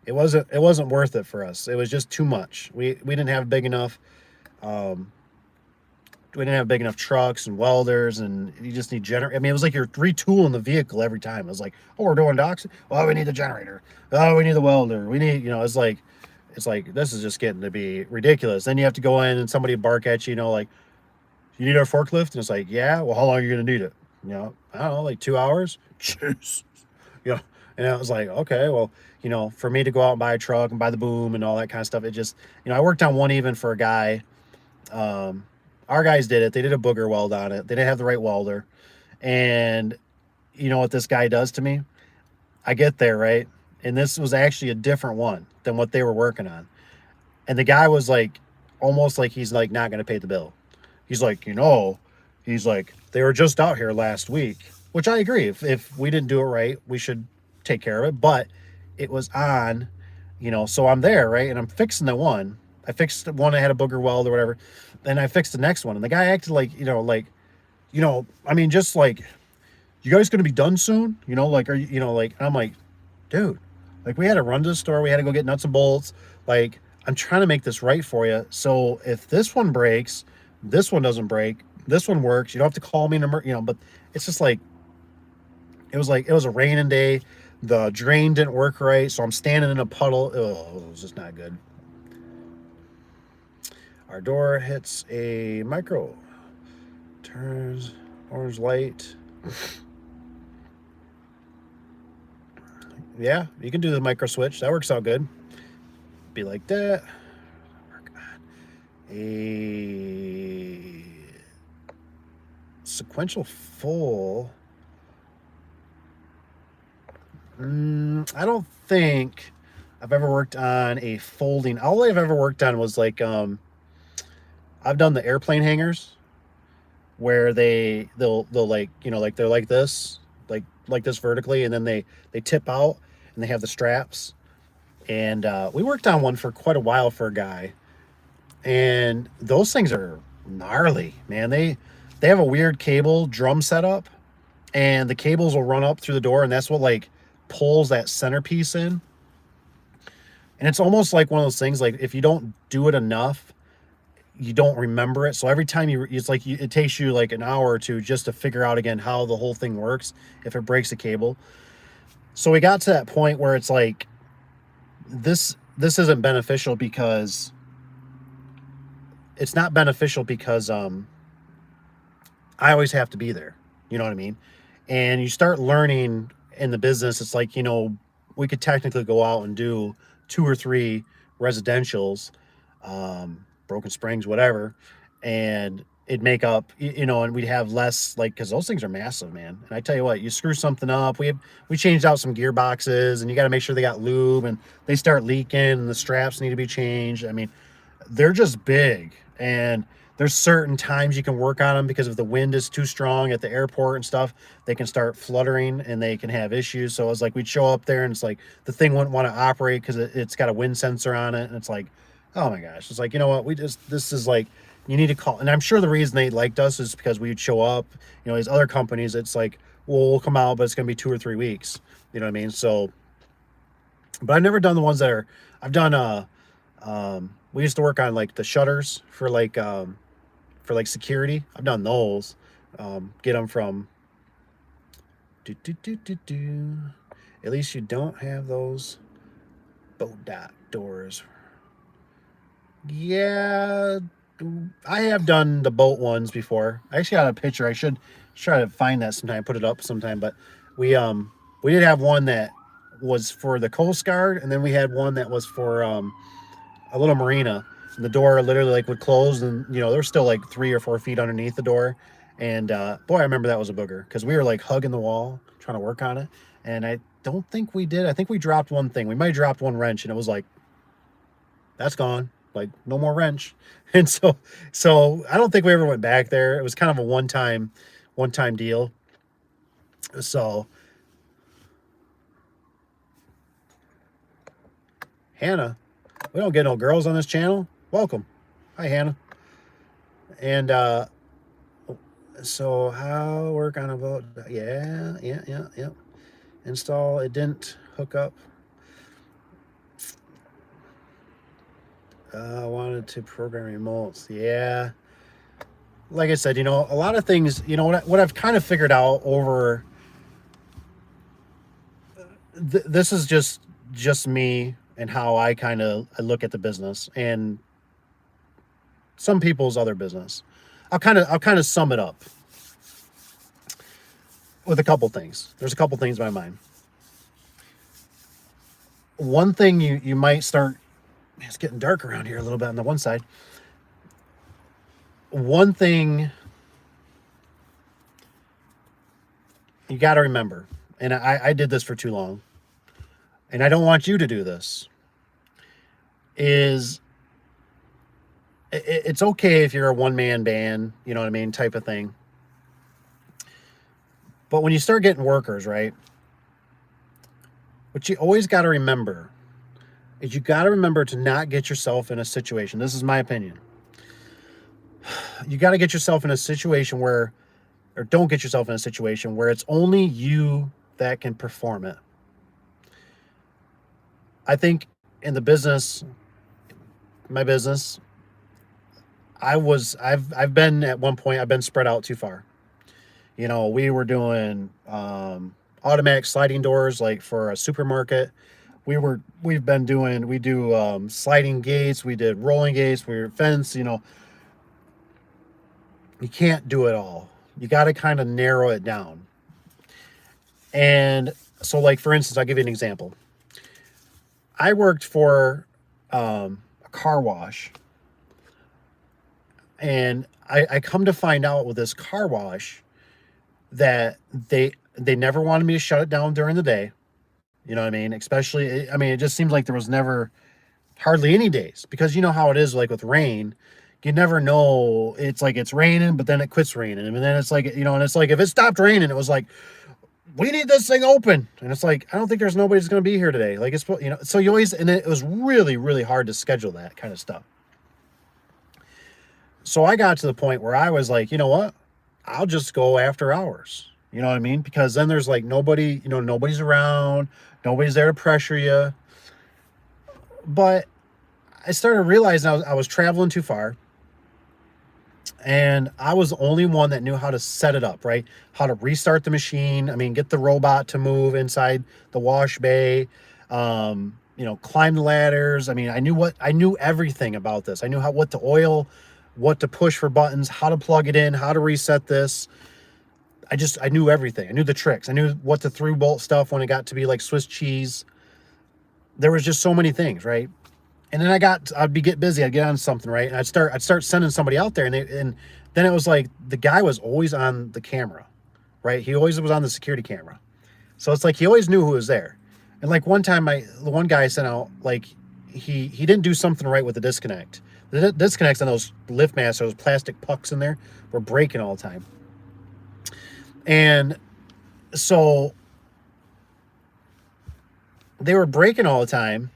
It wasn't worth it for us. It was just too much. We didn't have big enough, trucks and welders, and you just need generator. I mean, it was like you're retooling the vehicle every time. It was like, oh, we're doing docks. Oh, we need the generator. Oh, we need the welder. We need, it's like this is just getting to be ridiculous. Then you have to go in and somebody bark at you, like, you need our forklift? And it's like, yeah, well, how long are you going to need it? I don't know, like 2 hours? Jeez. And I was like, okay, well, for me to go out and buy a truck and buy the boom and all that kind of stuff, it just, I worked on one even for a guy. Our guys did it. They did a booger weld on it. They didn't have the right welder. And you know what this guy does to me? I get there, right? And this was actually a different one than what they were working on. And the guy was like, almost like he's like not going to pay the bill. He's like, he's like, they were just out here last week, which I agree. If we didn't do it right, we should take care of it. But it was on, so I'm there, right? And I'm fixing the one. I fixed the one that had a booger weld or whatever. then I fixed the next one, and the guy acted like, I mean, just like, you guys gonna be done soon? Are you, and I'm like, dude, like, we had to run to the store, we had to go get nuts and bolts. Like, I'm trying to make this right for you. So if this one breaks, this one doesn't break, this one works. You don't have to call me, but it's just like, it was a raining day. The drain didn't work right, so I'm standing in a puddle. Oh, it was just not good. Our door hits a micro. Turns orange light. Yeah, you can do the micro switch. That works out good. Be like that. Work on a sequential full. I don't think I've ever worked on a folding. All I've ever worked on was like, I've done the airplane hangers where they'll like, like they're like this vertically, and then they tip out, and they have the straps. And we worked on one for quite a while for a guy, and those things are gnarly, man. They have a weird cable drum setup, and the cables will run up through the door, and that's what like pulls that centerpiece in. And it's almost like one of those things, like, if you don't do it enough, you don't remember it. So every time it takes you like an hour or two just to figure out again how the whole thing works if it breaks a cable. So we got to that point where it's like, this isn't beneficial, because it's not beneficial because I always have to be there. You know what I mean? And you start learning in the business, it's like, we could technically go out and do 2 or 3 residentials, Broken Springs, whatever, and it'd make up, and we'd have less, like, because those things are massive, man. And I tell you what, you screw something up. We changed out some gearboxes, and you got to make sure they got lube, and they start leaking, and the straps need to be changed. I mean, they're just big, and there's certain times you can work on them, because if the wind is too strong at the airport and stuff, they can start fluttering and they can have issues. So it's like, we'd show up there, and it's like the thing wouldn't want to operate because it's got a wind sensor on it, and it's like, oh my gosh, it's like, you know what, this is like, you need to call. And I'm sure the reason they liked us is because we'd show up. These other companies, it's like, well, we'll come out, but it's going to be 2 or 3 weeks. You know what I mean? So, but I've never done the ones that are, I've done, we used to work on like the shutters for like security. I've done those. Get them from, at least you don't have those boat dot doors. Yeah, I have done the boat ones before. I actually got a picture. I should try to find that sometime, put it up sometime. But we did have one that was for the Coast Guard, and then we had one that was for a little marina. And the door literally like would close, and there's still like 3 or 4 feet underneath the door. And boy, I remember that was a booger, because we were like hugging the wall trying to work on it. And I don't think we did. I think we dropped one thing. We might have dropped one wrench, and it was like, that's gone. Like, no more wrench. And so I don't think we ever went back there. It was kind of a one-time deal. So Hannah, we don't get no girls on this channel. Welcome. Hi, Hannah. And so how work on a boat? Yeah. Install. It didn't hook up. I wanted to program remotes. Yeah. Like I said, a lot of things, what I've kind of figured out over, this is just me and how I look at the business, and some people's other business. I'll kind of sum it up with a couple things. There's a couple things in my mind. One thing you might start, it's getting dark around here a little bit on the one side. One thing you got to remember, and I did this for too long, and I don't want you to do this, is it's okay if you're a one-man band, you know what I mean, type of thing. But when you start getting workers, right, what you always got to remember is you got to remember to not get yourself in a situation. This is my opinion. you got to get yourself in a situation where, or don't get yourself in a situation where it's only you that can perform it. I think in the business, my business, I've been at one point, I've been spread out too far. You know, we were doing automatic sliding doors like for a supermarket. We do sliding gates, we did rolling gates, we were fence, you know, you can't do it all. You got to kind of narrow it down. And so, like, for instance, I'll give you an example. I worked for a car wash, and I come to find out with this car wash that they never wanted me to shut it down during the day. You know what I mean? Especially, I mean, it just seems like there was never hardly any days, because you know how it is, like with rain, you never know. It's like it's raining, but then it quits raining, and then it's like, you know, and it's like if it stopped raining, it was like, we need this thing open, and it's like, I don't think there's nobody's going to be here today. Like, it's, you know, so you always, and it was really really hard to schedule that kind of stuff. So I got to the point where I was like, you know what, I'll just go after hours. You know what I mean? Because then there's like nobody, you know, nobody's around, nobody's there to pressure you. But I started realizing I was traveling too far, and I was the only one that knew how to set it up, right? How to restart the machine. I mean, get the robot to move inside the wash bay, you know, climb the ladders. I mean, I knew everything about this. I knew what to oil, what to push for buttons, how to plug it in, how to reset this. I knew everything. I knew the tricks. I knew what to through bolt stuff when it got to be like Swiss cheese. There was just so many things, right? And then get busy. I'd get on something, right? And I'd start sending somebody out there, and then it was like the guy was always on the camera, right? He always was on the security camera. So it's like he always knew who was there. And like one time, the one guy sent out, like, he didn't do something right with the disconnect. The disconnects on those lift mats, those plastic pucks in there, were breaking all the time. And so they were breaking all the time.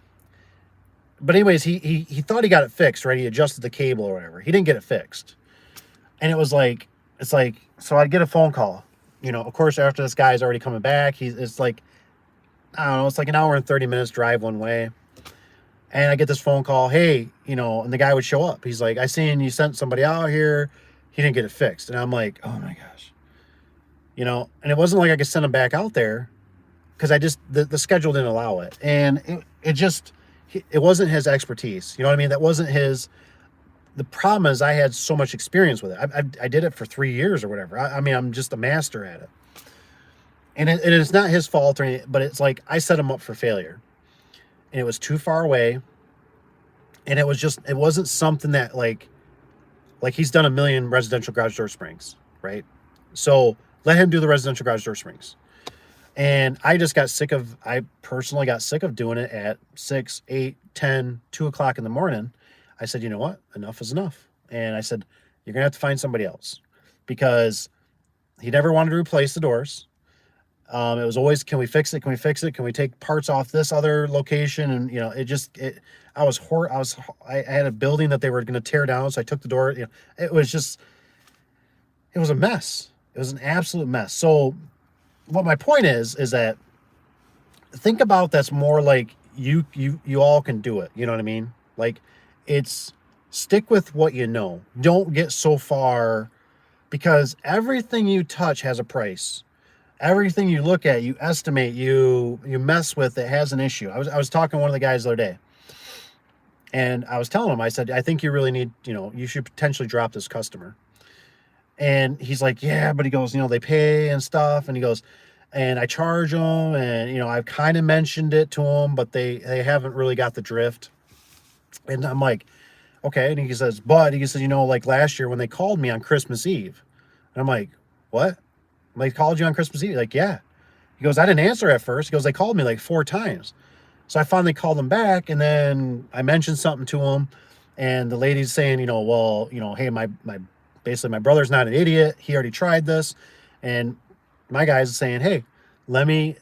But anyways, he thought he got it fixed, right? He adjusted the cable or whatever. He didn't get it fixed. And it's like, so I'd get a phone call. You know, of course, after this guy's already coming back, it's like, I don't know, it's like an hour and 30 minutes drive one way. And I get this phone call, hey, you know, and the guy would show up. He's like, I seen you sent somebody out here. He didn't get it fixed. And I'm like, oh my gosh. You know, and it wasn't like I could send him back out there, because the schedule didn't allow it. And it wasn't his expertise. You know what I mean? That wasn't his. The problem is I had so much experience with it. I did it for 3 years or whatever. I mean, I'm just a master at it. And it's not his fault or anything, but it's like I set him up for failure. And it was too far away. And it wasn't something that like he's done a million residential garage door springs, right? So let him do the residential garage door springs. And I personally got sick of doing it at 6, 8, 10, 2 o'clock in the morning. I said, you know what? Enough is enough. And I said, you're going to have to find somebody else, because he never wanted to replace the doors. It was always, can we fix it? Can we fix it? Can we take parts off this other location? And, you know, I had a building that they were going to tear down. So I took the door, you know, it was a mess. It was an absolute mess. So what my point is that think about that's more like you all can do it. You know what I mean? Like, it's stick with what you know. Don't get so far, because everything you touch has a price. Everything you look at, you estimate, you mess with, it has an issue. I was talking to one of the guys the other day, and I was telling him, I said, I think you really need, you know, you should potentially drop this customer. And he's like, yeah, but he goes, you know, they pay and stuff. And he goes, and I charge them, and, you know, I've kind of mentioned it to them, but they haven't really got the drift. And I'm like, okay. And he says, you know, like last year when they called me on Christmas Eve. And I'm like, what? They called you on Christmas Eve? Like, yeah. He goes, I didn't answer at first. He goes, they called me like 4 times. So I finally called them back, and then I mentioned something to him, and the lady's saying, you know, well, you know, hey, basically my brother's not an idiot. He already tried this. And my guy's saying, hey, let me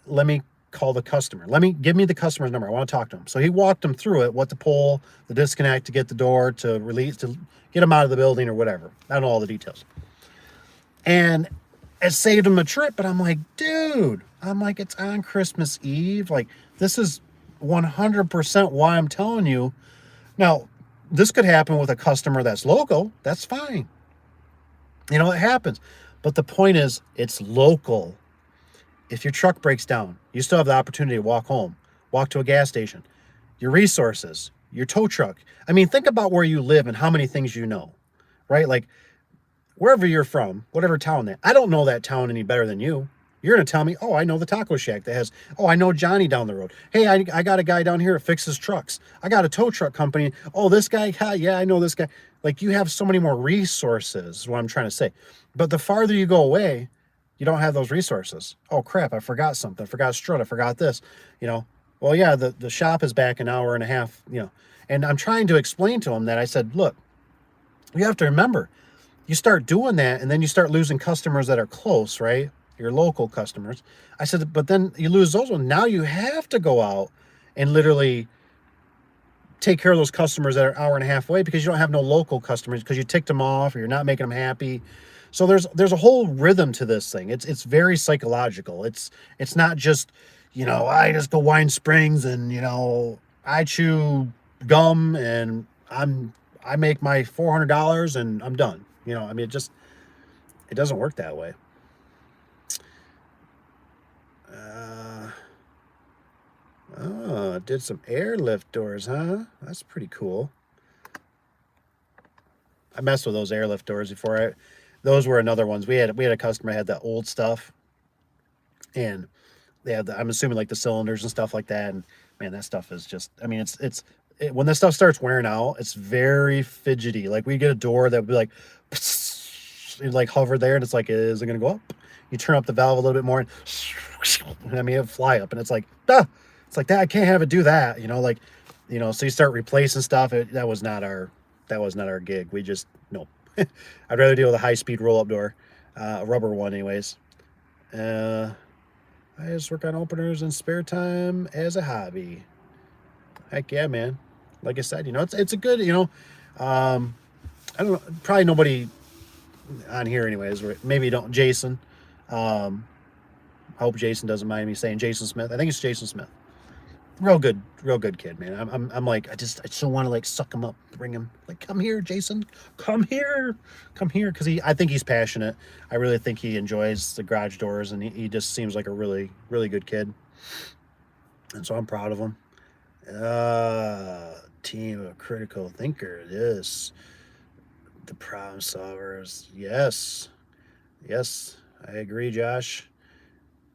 call the customer. Give me the customer's number. I want to talk to him. So he walked him through it, what to pull, the disconnect to get the door to release, to get him out of the building or whatever. I don't know all the details. And it saved him a trip, but I'm like, dude, it's on Christmas Eve. Like, this is 100% why I'm telling you. Now, this could happen with a customer that's local. That's fine. You know, it happens. But the point is, it's local. If your truck breaks down, you still have the opportunity to walk home, walk to a gas station. Your resources, your tow truck. I mean, think about where you live and how many things you know, right? Like, wherever you're from, whatever town I don't know that town any better than you. You're going to tell me, oh, I know the taco shack that has, oh, I know Johnny down the road. Hey, I got a guy down here that fixes trucks. I got a tow truck company. Oh, this guy, yeah, I know this guy. Like, you have so many more resources, is what I'm trying to say. But the farther you go away, you don't have those resources. Oh, crap, I forgot something. I forgot strut. I forgot this, you know. Well, yeah, the shop is back an hour and a half, you know. And I'm trying to explain to him that I said, look, you have to remember, you start doing that, and then you start losing customers that are close, right? Your local customers. I said, but then you lose those ones. Now you have to go out and literally take care of those customers that are an hour and a half away because you don't have no local customers because you ticked them off or you're not making them happy. So there's a whole rhythm to this thing. It's very psychological. It's not just, you know, I just go wine springs and, you know, I chew gum and I make my $400 and I'm done. You know, I mean, it doesn't work that way. Oh, did some airlift doors, huh? That's pretty cool. I messed with those airlift doors before. Those were another ones. We had a customer that had that old stuff, and they had I'm assuming like the cylinders and stuff like that. And man, that stuff is just. I mean, when that stuff starts wearing out, it's very fidgety. Like we get a door that would be like, it like hover there, and it's like, is it gonna go up? You turn up the valve a little bit more, and I mean, it'll fly up, and it's like, it's like that. I can't have it do that, you know. Like, you know, so you start replacing stuff. That was not our gig. We just no. I'd rather deal with a high-speed roll-up door, a rubber one, anyways. I just work on openers in spare time as a hobby. Heck yeah, man. Like I said, you know, it's a good, you know, I don't know, probably nobody on here anyways, or maybe don't, Jason. I hope Jason doesn't mind me saying Jason Smith. I think it's Jason Smith. Real good kid, man. I'm like, I just want to like suck him up, bring him, like, come here, Jason, come here, because I think he's passionate. I really think he enjoys the garage doors, and he just seems like a really good kid, and so I'm proud of him. Team of critical thinkers. The problem solvers. Yes, I agree, Josh.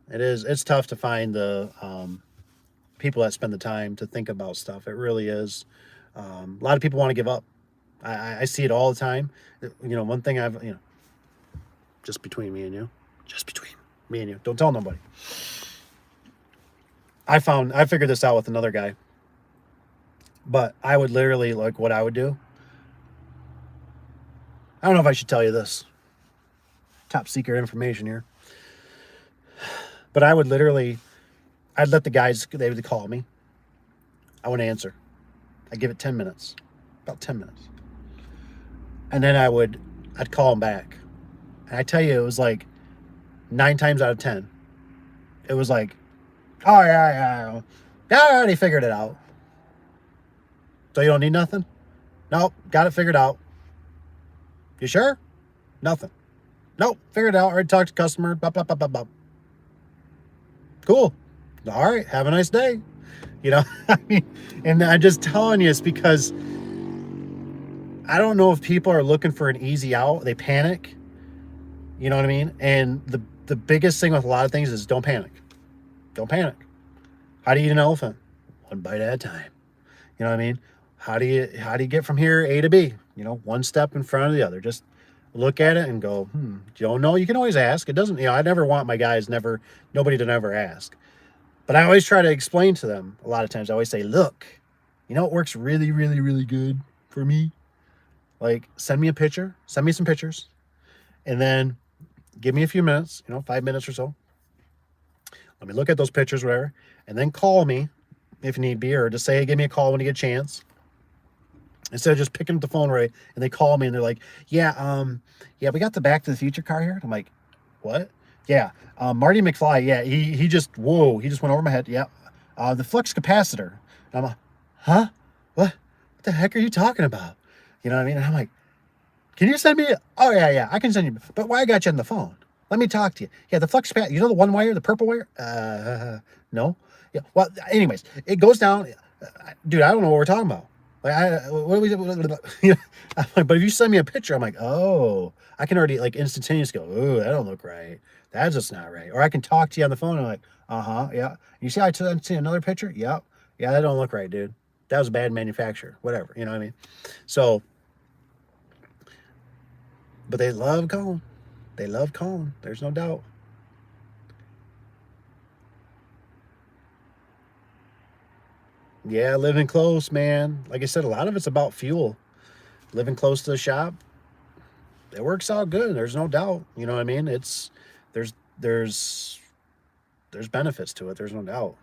It's tough to find the people that spend the time to think about stuff. It really is. A lot of people want to give up. I see it all the time. You know, one thing just between me and you, don't tell nobody. I figured this out with another guy, but I would literally, like, what I would do. I don't know if I should tell you this. Top secret information here. But I would literally, I'd let the guys, they would call me. I wouldn't answer. I'd give it 10 minutes. About 10 minutes. And then I'd call them back. And I tell you, it was like 9 times out of 10. It was like, oh, yeah, I already figured it out. So you don't need nothing? Nope, got it figured out. You sure? Nothing. Nope, figured it out. Already talked to customer. Bop, bop, bop, bop, bop. Cool. All right, have a nice day. You know, I mean, and I'm just telling you, it's because I don't know if people are looking for an easy out. They panic. You know what I mean? And the biggest thing with a lot of things is don't panic. Don't panic. How do you eat an elephant? One bite at a time. You know what I mean? How do you get from here A to B? You know, one step in front of the other. Just look at it and go, you don't know. You can always ask. It doesn't, you know, I never want my guys nobody to never ask. But I always try to explain to them. A lot of times I always say, look, you know, it works really, really, really good for me. Like, send me a picture, send me some pictures, and then give me a few minutes, you know, 5 minutes or so. Let me look at those pictures, whatever, and then call me if need be, or just say, hey, give me a call when you get a chance. Instead of just picking up the phone, right, and they call me and they're like, yeah, we got the Back to the Future car here. And I'm like, what? Yeah, Marty McFly. Yeah, he just he just went over my head. Yeah, the flux capacitor. And I'm like, huh? What the heck are you talking about? You know what I mean? And I'm like, can you send me? Oh yeah, I can send you. But why I got you on the phone? Let me talk to you. Yeah, the flux capacitor. You know the one wire, the purple wire? No. Yeah. Well, anyways, it goes down. Dude, I don't know what we're talking about. Like, what do we? You know, I'm like, but if you send me a picture, I'm like, oh, I can already like instantaneously go, oh, that don't look right. That's just not right. Or I can talk to you on the phone. And I'm like, yeah. You see, I see another picture. Yep. Yeah, that don't look right, dude. That was a bad manufacturer. Whatever. You know what I mean? So, but they love calling. They love calling. There's no doubt. Yeah, living close, man. Like I said, a lot of it's about fuel. Living close to the shop, it works out good. There's no doubt. You know what I mean? There's there's there's benefits to it. There's no doubt.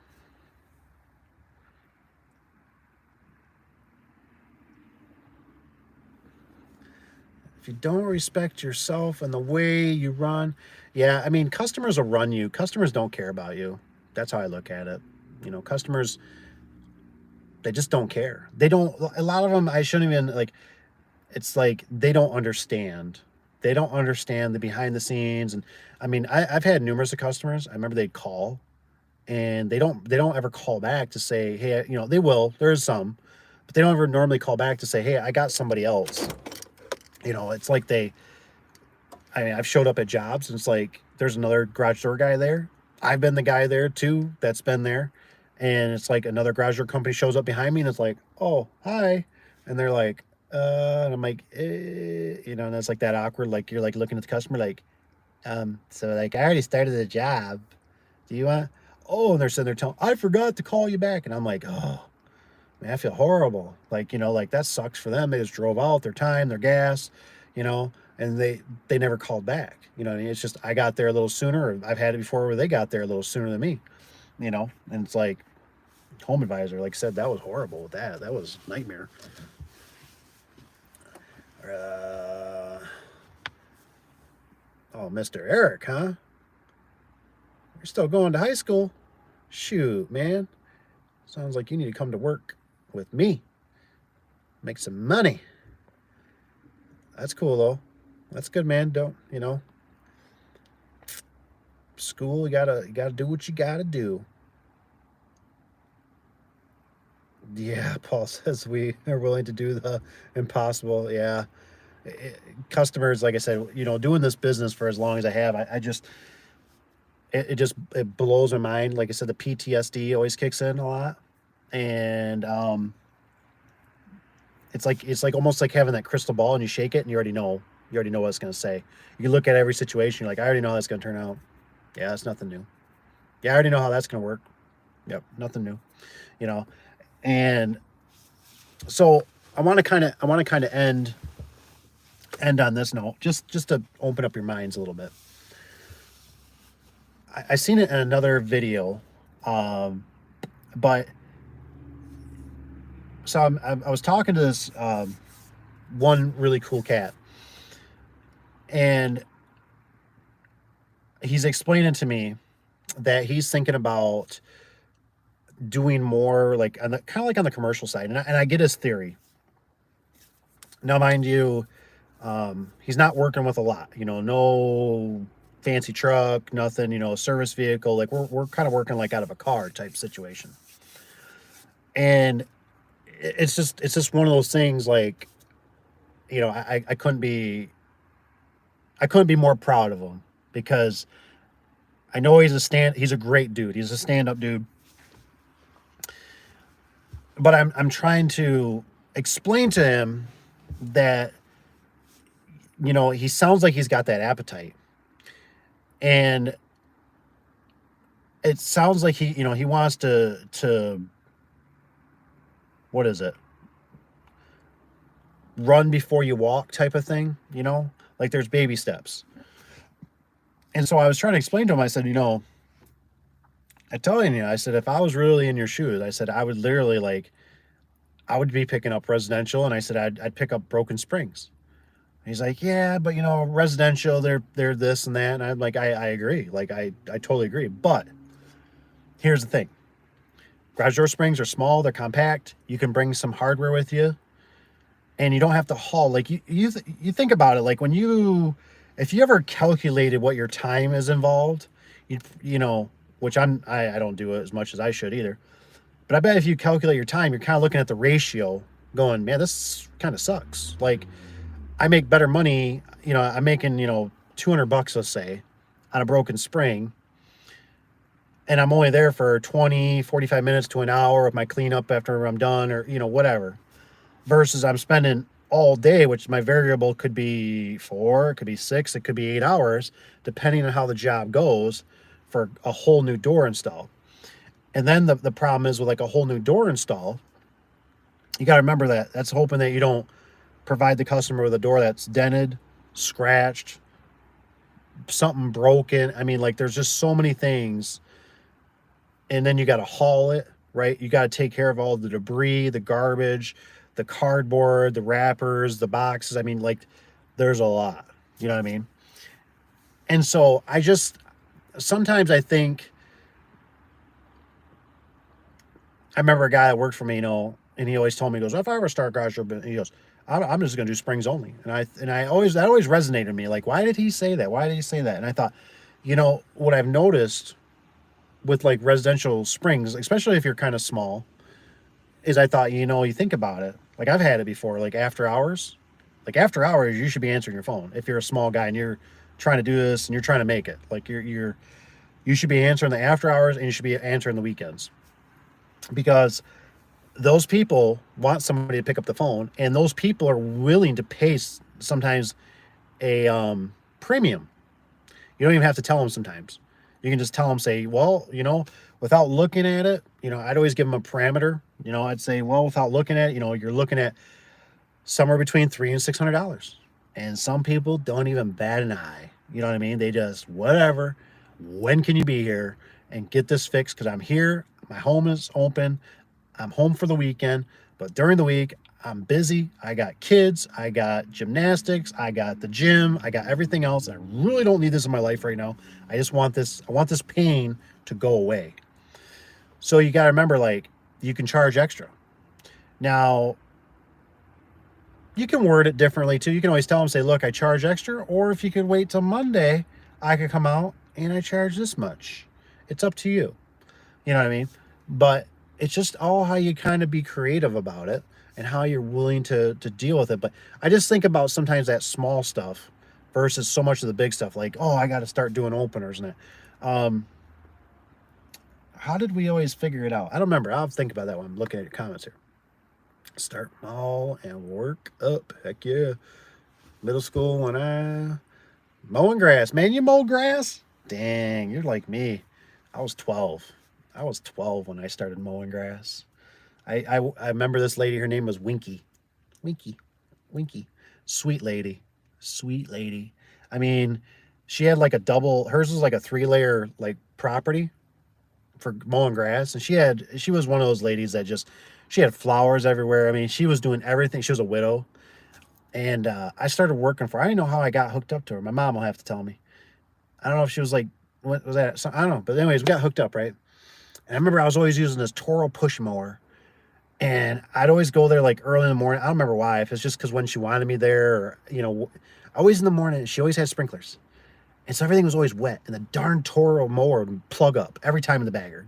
If you don't respect yourself and the way you run, yeah, I mean, customers will run you. Customers don't care about you. That's how I look at it. You know, customers, they just don't care. They don't, a lot of them, I shouldn't even like, it's like they don't understand. They don't understand the behind the scenes. And I mean, I've had numerous of customers. I remember they'd call and they don't ever call back to say, hey, you know, they will. There's some, but they don't ever normally call back to say, hey, I got somebody else. You know, it's like I mean, I've showed up at jobs and it's like there's another garage door guy there. I've been the guy there too that's been there. And it's like another garage door company shows up behind me and it's like, oh, hi. And they're like, and I'm like, you know, and that's like that awkward, like you're like looking at the customer like, so like I already started the job. Do you want? Oh, and they're sitting there telling, I forgot to call you back. And I'm like, oh, man, I feel horrible. Like, you know, like that sucks for them. They just drove out their time, their gas, you know, and they never called back. You know what I mean? It's just I got there a little sooner. Or I've had it before where they got there a little sooner than me, you know, and it's like home advisor, like I said, that was horrible with that. That was nightmare. Uh, oh, Mr. Eric, huh? You're still going to high school? Shoot, man. Sounds like you need to come to work with me. Make some money. That's cool though. That's good, man. Don't, you know, school, you gotta do what you gotta do. Yeah, Paul says we are willing to do the impossible. Yeah. Customers, like I said, you know, doing this business for as long as I have, I just it just it blows my mind. Like I said, the PTSD always kicks in a lot. And it's like almost like having that crystal ball and you shake it and you already know what it's gonna say. You look at every situation, you're like, I already know how that's gonna turn out. Yeah, it's nothing new. Yeah, I already know how that's gonna work. Yep, nothing new. You know, and so I want to kind of end on this note, just to open up your minds a little bit. I seen it in another video, um, but so I was talking to this one really cool cat, and he's explaining to me that he's thinking about doing more like on the kind of like on the commercial side, and I get his theory. Now, mind you, he's not working with a lot, you know, no fancy truck, nothing, you know, service vehicle. Like we're kind of working like out of a car type situation. And it's just one of those things like, you know, I couldn't be more proud of him because I know he's a great dude. He's a stand-up dude. But I'm trying to explain to him that, you know, he sounds like he's got that appetite. And it sounds like he wants to what is it? Run before you walk type of thing, you know? Like there's baby steps. And so I was trying to explain to him, I said, you know, I telling you, I said, if I was really in your shoes, I said, I would literally like, I would be picking up residential, and I said, I'd pick up Broken Springs. He's like, yeah, but residential, they're this and that. And I'm like, I agree. Like, I totally agree. But here's the thing. Garage door springs are small, they're compact. You can bring some hardware with you, and you don't have to haul. Like you think about it, like if you ever calculated what your time is involved, which I don't do it as much as I should either. But I bet if you calculate your time, you're kind of looking at the ratio, going, man, this kind of sucks. Like, I make better money. I'm making, $200, let's say, on a Broken Spring. And I'm only there for 20, 45 minutes to an hour of my cleanup after I'm done, or, whatever. Versus I'm spending all day, which my variable could be 4, it could be 6, it could be 8 hours, depending on how the job goes, for a whole new door install. And then the problem is with like a whole new door install, you got to remember that that's hoping that you don't provide the customer with a door that's dented, scratched, something broken. I mean, like, there's just so many things. And then you got to haul it, right? You got to take care of all the debris, the garbage, the cardboard, the wrappers, the boxes. I mean, like, there's a lot. You know what I mean? And so sometimes I think, I remember a guy that worked for me, and he always told me, he goes, if I ever start garage door, he goes, I'm just going to do springs only. And that always resonated with me. Like, why did he say that? Why did he say that? And I thought, what I've noticed with like residential springs, especially if you're kind of small, is I thought, you think about it. Like, I've had it before, like after hours. Like, after hours, you should be answering your phone. If you're a small guy and you're trying to do this and you're trying to make it, like, you should be answering the after hours, and you should be answering the weekends. Because those people want somebody to pick up the phone, and those people are willing to pay sometimes a premium. You don't even have to tell them sometimes. You can just tell them, say, well, without looking at it, I'd always give them a parameter. I'd say, well, without looking at it, you're looking at somewhere between $300 and $600. And some people don't even bat an eye. You know what I mean? They just, whatever. When can you be here and get this fixed? Because I'm here. My home is open. I'm home for the weekend. But during the week, I'm busy. I got kids. I got gymnastics. I got the gym. I got everything else. I really don't need this in my life right now. I just want this. I want this pain to go away. So you got to remember, like, you can charge extra. Now, you can word it differently too. You can always tell them, say, look, I charge extra. Or if you could wait till Monday, I could come out and I charge this much. It's up to you. You know what I mean? But it's just all how you kind of be creative about it and how you're willing to deal with it. But I just think about sometimes that small stuff versus so much of the big stuff. Like, oh, I got to start doing openers and that. How did we always figure it out? I don't remember. I'll think about that when I'm looking at your comments here. Start small and work up. Heck yeah. Middle school when I mowing grass. Man, you mow grass? Dang, you're like me. I was 12. I was 12 when I started mowing grass. I remember this lady. Her name was Winky. Winky. Sweet lady. I mean, she had like hers was like a 3-layer like property for mowing grass. And she was one of those ladies that she had flowers everywhere. I mean, she was doing everything. She was a widow. And I started working for her. I didn't know how I got hooked up to her. My mom will have to tell me. I don't know if she was like, what was that? I don't know. But anyways, we got hooked up, right? And I remember I was always using this Toro push mower. And I'd always go there like early in the morning. I don't remember why. If it's just because when she wanted me there, or, always in the morning, she always had sprinklers. And so everything was always wet. And the darn Toro mower would plug up every time in the bagger.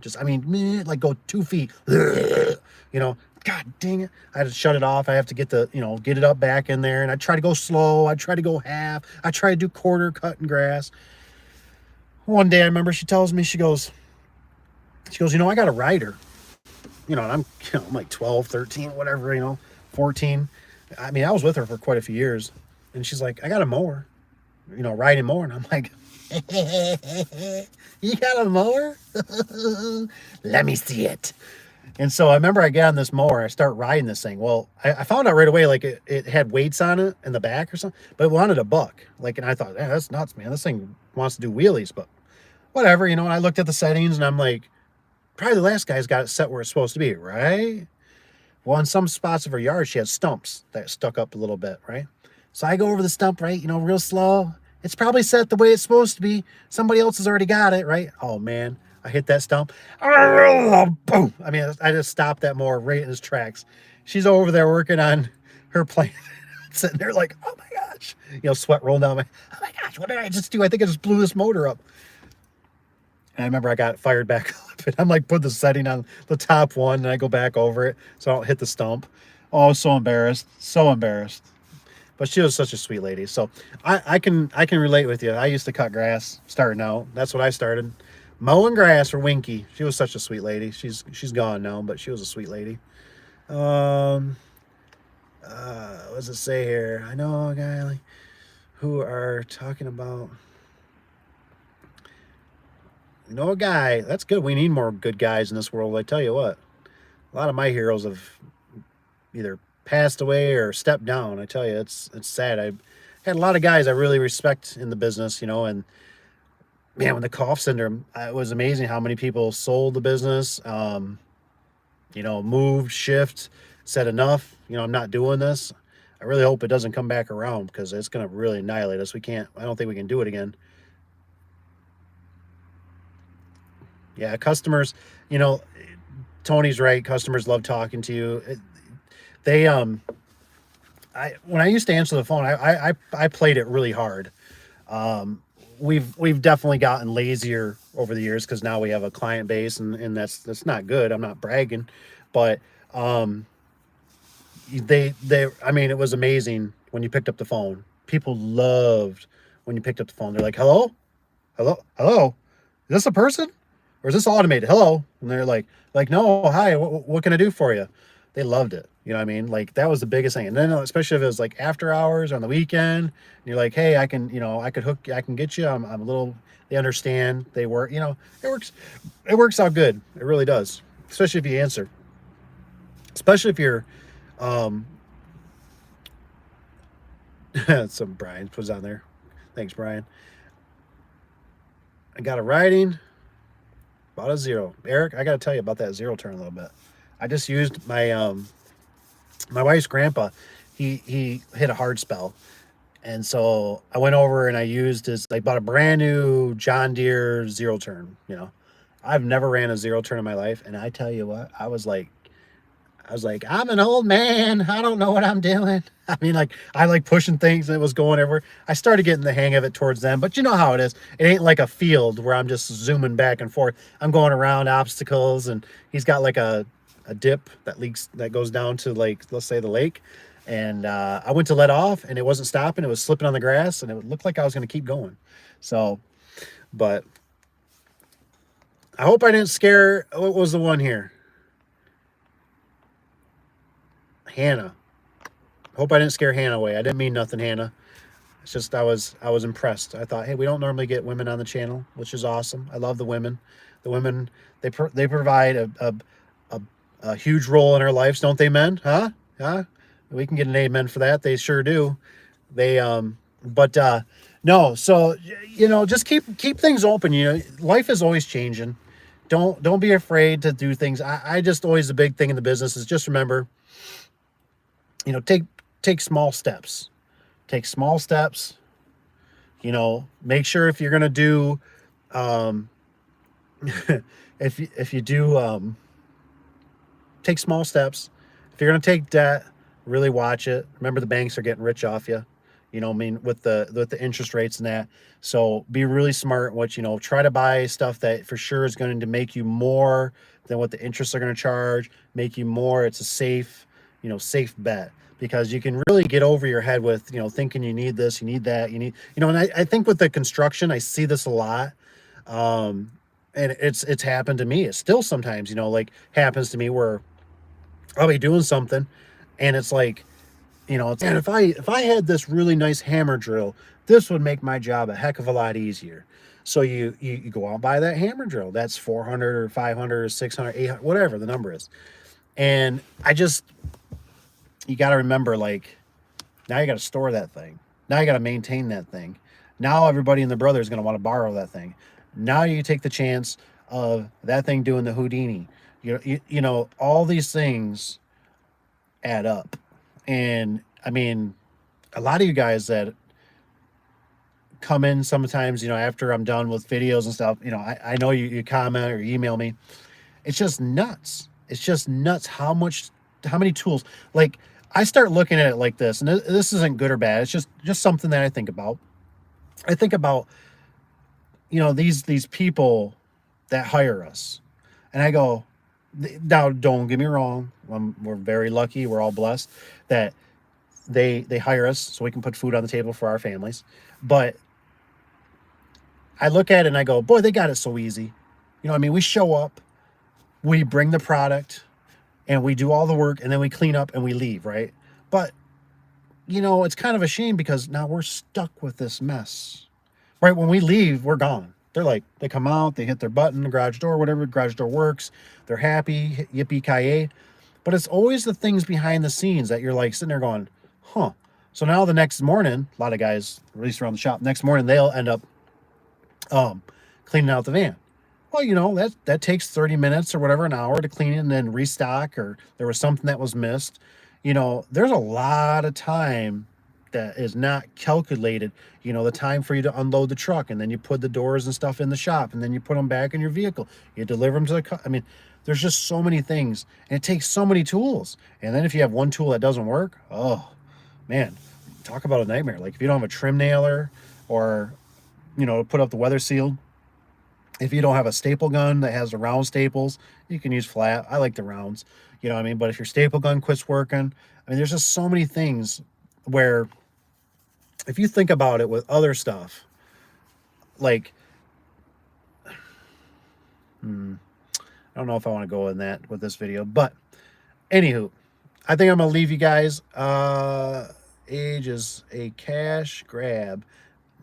Like go 2 feet. God dang it. I had to shut it off. I have to get it up back in there. And I try to go slow. I try to go half. I try to do quarter cutting grass. One day I remember she tells me, she goes, I got a rider. And I'm like 12, 13, whatever, 14. I mean, I was with her for quite a few years. And she's like, I got a mower, riding mower. And I'm like, you got a mower? Let me see it. And so I remember I got on this mower. I start riding this thing. Well, I found out right away, like it had weights on it in the back or something, but it wanted a buck. Like, and I thought, that's nuts, man. This thing wants to do wheelies, but whatever, and I looked at the settings and I'm like, probably the last guy's got it set where it's supposed to be, right? Well, in some spots of her yard, she had stumps that stuck up a little bit, right? So I go over the stump, right? Real slow. It's probably set the way it's supposed to be. Somebody else has already got it, right? Oh, man. I hit that stump. Boom. I mean, I just stopped that mower right in his tracks. She's over there working on her plant. Sitting there like, oh my gosh. Sweat rolling down oh my gosh, what did I just do? I think I just blew this motor up. And I remember I got fired back up, and I'm like, put the setting on the top one, and I go back over it so I don't hit the stump. Oh, I was so embarrassed, so embarrassed. But she was such a sweet lady. So I can relate with you. I used to cut grass starting out. That's what I started, mowing grass for Winky. She was such a sweet lady. She's gone now, but she was a sweet lady. What does it say here? I know a guy like, who are talking about. A guy. That's good. We need more good guys in this world. I tell you what, a lot of my heroes have either passed away or stepped down. I tell you, it's sad. I had a lot of guys I really respect in the business, and man, when the cough syndrome, it was amazing how many people sold the business, moved, shift, said enough. I'm not doing this. I really hope it doesn't come back around because it's going to really annihilate us. I don't think we can do it again. Yeah, customers, Tony's right. Customers love talking to you. They when I used to answer the phone, I played it really hard. We've definitely gotten lazier over the years because now we have a client base, and that's not good. I'm not bragging, but I mean, it was amazing when you picked up the phone. People loved when you picked up the phone. They're like, hello, hello, is this a person or is this automated? Hello. And they're like, no, hi, what can I do for you? They loved it. You know what I mean? Like, that was the biggest thing. And then especially if it was like after hours or on the weekend, and you're like, hey, I can get you. I'm a little, they understand, they work, it works out good. It really does. Especially if you answer, especially if you're, some Brian puts on there. Thanks, Brian. I got a writing about a zero. Eric, I got to tell you about that zero turn a little bit. I just used my wife's grandpa. He hit a hard spell, and so I went over and I bought a brand new John Deere zero turn. I've never ran a zero turn in my life, and I tell you what, I was like, I'm an old man. I don't know what I'm doing. I mean, like, I like pushing things and it was going everywhere. I started getting the hang of it towards then, but you know how it is. It ain't like a field where I'm just zooming back and forth. I'm going around obstacles, and he's got like a dip that goes down to, like, let's say the lake. And I went to let off and it wasn't stopping. It was slipping on the grass and it looked like I was going to keep going. So, but I hope I didn't scare, what was the one here? Hannah. Hope I didn't scare Hannah away. I didn't mean nothing, Hannah. It's just I was impressed. I thought, hey, we don't normally get women on the channel, which is awesome. I love the women. The women, they provide a huge role in our lives, don't they, men? Huh? We can get an amen for that. They sure do. They but no. So just keep things open. Life is always changing. Don't be afraid to do things. I just always, the big thing in the business is just remember, take small steps. Take small steps. Make sure if you're gonna do, if you do, take small steps. If you're gonna take debt, really watch it. Remember, the banks are getting rich off you. I mean, with the interest rates and that. So be really smart. Try to buy stuff that for sure is going to make you more than what the interests are going to charge. Make you more. It's a safe bet, because you can really get over your head with, thinking you need this, you need that, and I think with the construction, I see this a lot. And it's happened to me. It still sometimes, like, happens to me where I'll be doing something and it's like, and if I had this really nice hammer drill, this would make my job a heck of a lot easier. So you go out and buy that hammer drill. That's 400 or 500 or 600, 800, whatever the number is. And you got to remember, like, now you got to store that thing. Now you got to maintain that thing. Now everybody and their brother is going to want to borrow that thing. Now you take the chance of that thing doing the Houdini. You know, all these things add up. And I mean, a lot of you guys that come in sometimes, you know, after I'm done with videos and stuff, you know, I know you comment or email me. It's just nuts. It's just nuts how many tools. Like, I start looking at it like this, and this isn't good or bad. It's just something that I think about. I think about, you know, these people that hire us, and I go, now don't get me wrong. We're very lucky. We're all blessed that they hire us so we can put food on the table for our families. But I look at it and I go, boy, they got it so easy. You know what I mean? We show up, we bring the product, and we do all the work, and then we clean up and we leave, right? But, you know, it's kind of a shame because now we're stuck with this mess. Right? When we leave, we're gone. They're like, they come out, they hit their button, the garage door, whatever, garage door works. They're happy, yippee-ki-yay. But it's always the things behind the scenes that you're like sitting there going, huh. So now the next morning, a lot of guys, at least around the shop, next morning, they'll end up cleaning out the van. Well, you know, that takes 30 minutes or whatever, an hour to clean it and then restock, or there was something that was missed. You know, there's a lot of time that is not calculated. You know, the time for you to unload the truck, and then you put the doors and stuff in the shop, and then you put them back in your vehicle. You deliver them to I mean, there's just so many things, and it takes so many tools. And then if you have one tool that doesn't work, oh man, talk about a nightmare. Like if you don't have a trim nailer, or, you know, put up the weather seal. If you don't have a staple gun that has the round staples, you can use flat. I like the rounds, you know what I mean? But if your staple gun quits working, I mean, there's just so many things where, if you think about it with other stuff, like, I don't know if I want to go in that with this video, but anywho, I think I'm going to leave you guys. Age is a cash grab.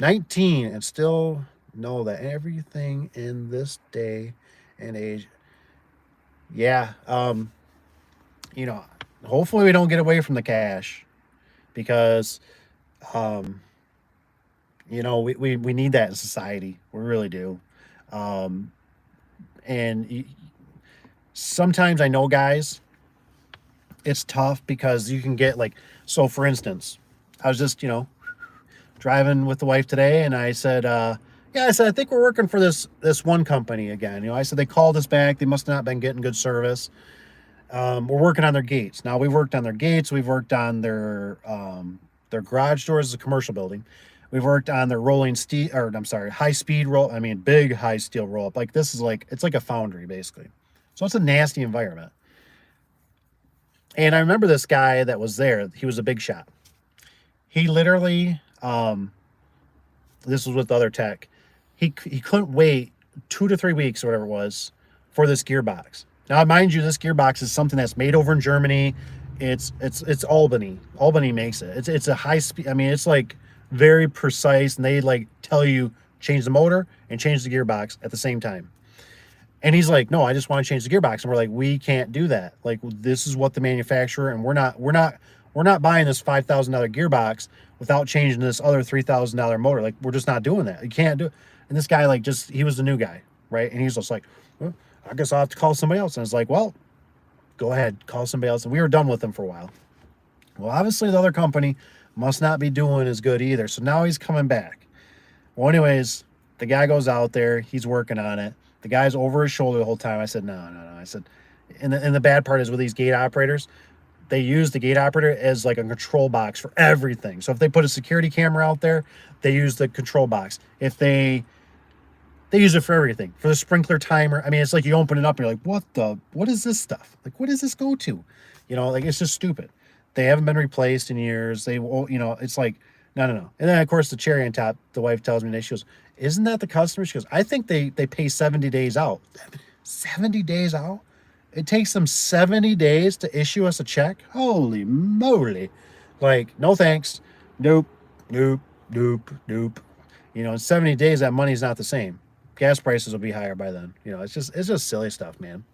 19, and still know that everything in this day and age, yeah, you know, hopefully we don't get away from the cash, because um you know, we need that in society. We really do. um and sometimes, I know, guys, it's tough because you can get like, so for instance, I was just, you know, driving with the wife today, and I said, yeah, I said, I think we're working for this one company again. You know, I said, they called us back. They must not have been getting good service. We're working on their gates. Now, we've worked on their gates. We've worked on their garage doors, as a commercial building. We've worked on their rolling steel, or I'm sorry, high speed roll. I mean, big high steel roll up. Like, this is like, it's like a foundry basically. So it's a nasty environment. And I remember this guy that was there. He was a big shot. He literally, this was with the other tech. He couldn't wait 2 to 3 weeks or whatever it was for this gearbox. Now, mind you, this gearbox is something that's made over in Germany. It's Albany. Albany makes it. It's a high speed. I mean, it's like very precise, and they like tell you change the motor and change the gearbox at the same time. And he's like, no, I just want to change the gearbox. And we're like, we can't do that. Like, this is what the manufacturer, and we're not buying this $5,000 gearbox without changing this other $3,000 motor. Like, we're just not doing that. You can't do it. And this guy, like, just, he was the new guy, right? And he's just like, well, I guess I'll have to call somebody else. And it's like, well, go ahead, call somebody else. And we were done with him for a while. Well, obviously the other company must not be doing as good either. So now he's coming back. Well, anyways, the guy goes out there. He's working on it. The guy's over his shoulder the whole time. I said, no. I said, and the bad part is with these gate operators, they use the gate operator as like a control box for everything. So if they put a security camera out there, they use the control box. If they use it for everything, for the sprinkler timer. I mean, it's like you open it up and you're like, what is this stuff? Like, what does this go to? You know, like, it's just stupid. They haven't been replaced in years. They will, you know, it's like, no. And then, of course, the cherry on top, the wife tells me, she goes, isn't that the customer? She goes, I think they pay 70 days out. 70 days out? It takes them 70 days to issue us a check? Holy moly. Like, no thanks. Nope. You know, in 70 days, that money's not the same. Gas prices will be higher by then. You know, it's just silly stuff, man.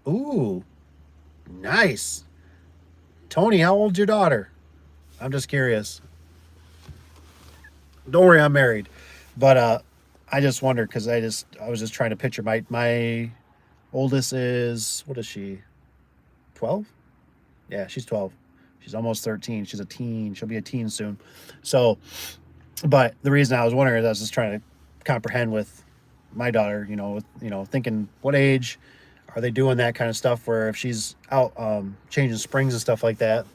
Ooh, nice. Tony, how old's your daughter? I'm just curious. Don't worry, I'm married. But I just wondered because I was just trying to picture my oldest is, what is she? 12? Yeah, she's 12. She's almost 13. She's a teen. She'll be a teen soon. So, but the reason I was wondering is I was just trying to comprehend with my daughter, thinking what age are they doing that kind of stuff where if she's out changing springs and stuff like that,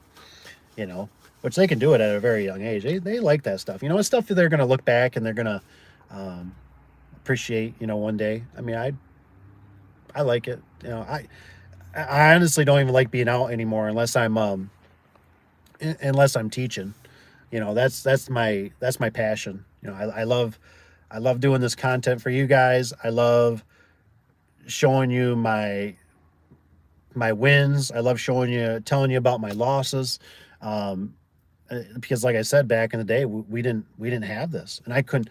you know, which they can do it at a very young age. They like that stuff. It's stuff that they're going to look back and they're going to um, appreciate, one day. I mean, I like it. I honestly don't even like being out anymore unless I'm teaching. That's my passion. I love doing this content for you guys. I love showing you my wins. I love telling you about my losses. Um, because like I said back in the day, we didn't have this, and I couldn't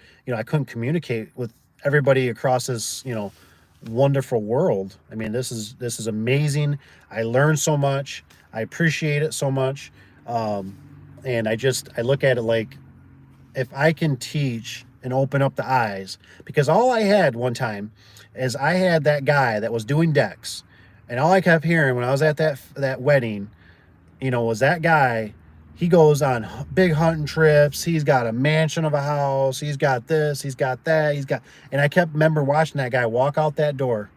communicate with everybody across this wonderful world. I mean, this is amazing. I learned so much. I appreciate it so much, um, and I look at it like if I can teach and open up the eyes, because all I had one time is I had that guy that was doing decks, and all I kept hearing when I was at that wedding, was that guy. He goes on big hunting trips. He's got a mansion of a house. He's got this. He's got that. And I kept remember watching that guy walk out that door,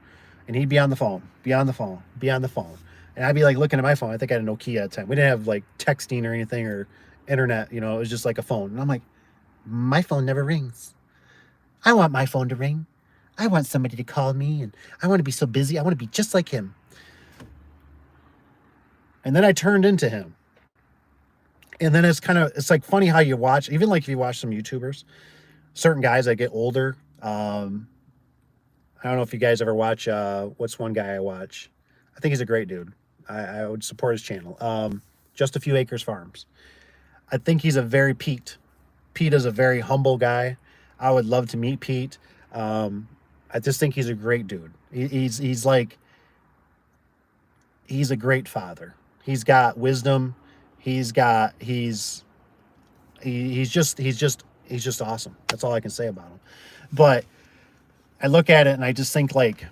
and he'd be on the phone, be on the phone, be on the phone, and I'd be like looking at my phone. I think I had a Nokia at the time. We didn't have like texting or anything or internet. It was just like a phone. And I'm like, my phone never rings. I want my phone to ring. I want somebody to call me, and I want to be so busy. I want to be just like him. And then I turned into him. And then it's like funny how you watch, even like if you watch some YouTubers, certain guys that get older. I don't know if you guys ever watch, what's one guy I watch? I think he's a great dude. I would support his channel. Just a Few Acres Farms. I think he's a very Pete. Pete is a very humble guy. I would love to meet Pete. I just think he's a great dude. He's a great father. He's got wisdom. He's just awesome. That's all I can say about him. But I look at it and I just think like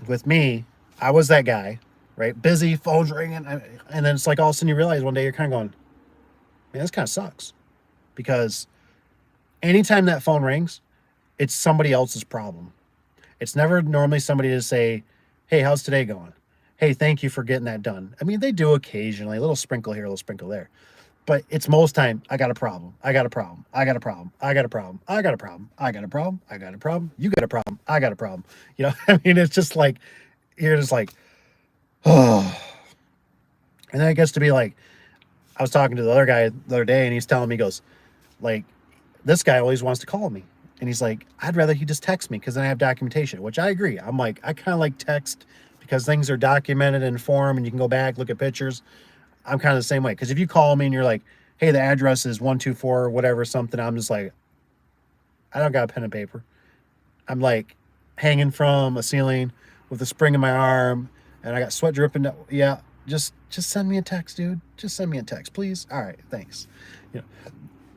with me, I was that guy, right? Busy, phones ringing, and then it's like all of a sudden you realize one day you're kind of going, man, this kind of sucks, because anytime that phone rings, it's somebody else's problem. It's never normally somebody to say, hey, how's today going? Hey, thank you for getting that done. I mean, they do occasionally, a little sprinkle here, a little sprinkle there. But it's most time, I got a problem. I got a problem. I got a problem. I got a problem. I got a problem. I got a problem. I got a problem. You got a problem. I got a problem. I mean, it's just like, you're just like, oh. And then it gets to be like, I was talking to the other guy the other day, and he's telling me, he goes, like, this guy always wants to call me. And he's like, I'd rather he just text me because then I have documentation, which I agree. I'm like, I kind of like text because things are documented in form and you can go back, look at pictures. I'm kind of the same way. Because if you call me and you're like, hey, the address is 124 or whatever, something, I'm just like, I don't got a pen and paper. I'm like hanging from a ceiling with a spring in my arm and I got sweat dripping. Yeah, just send me a text, dude. Just send me a text, please. All right, thanks.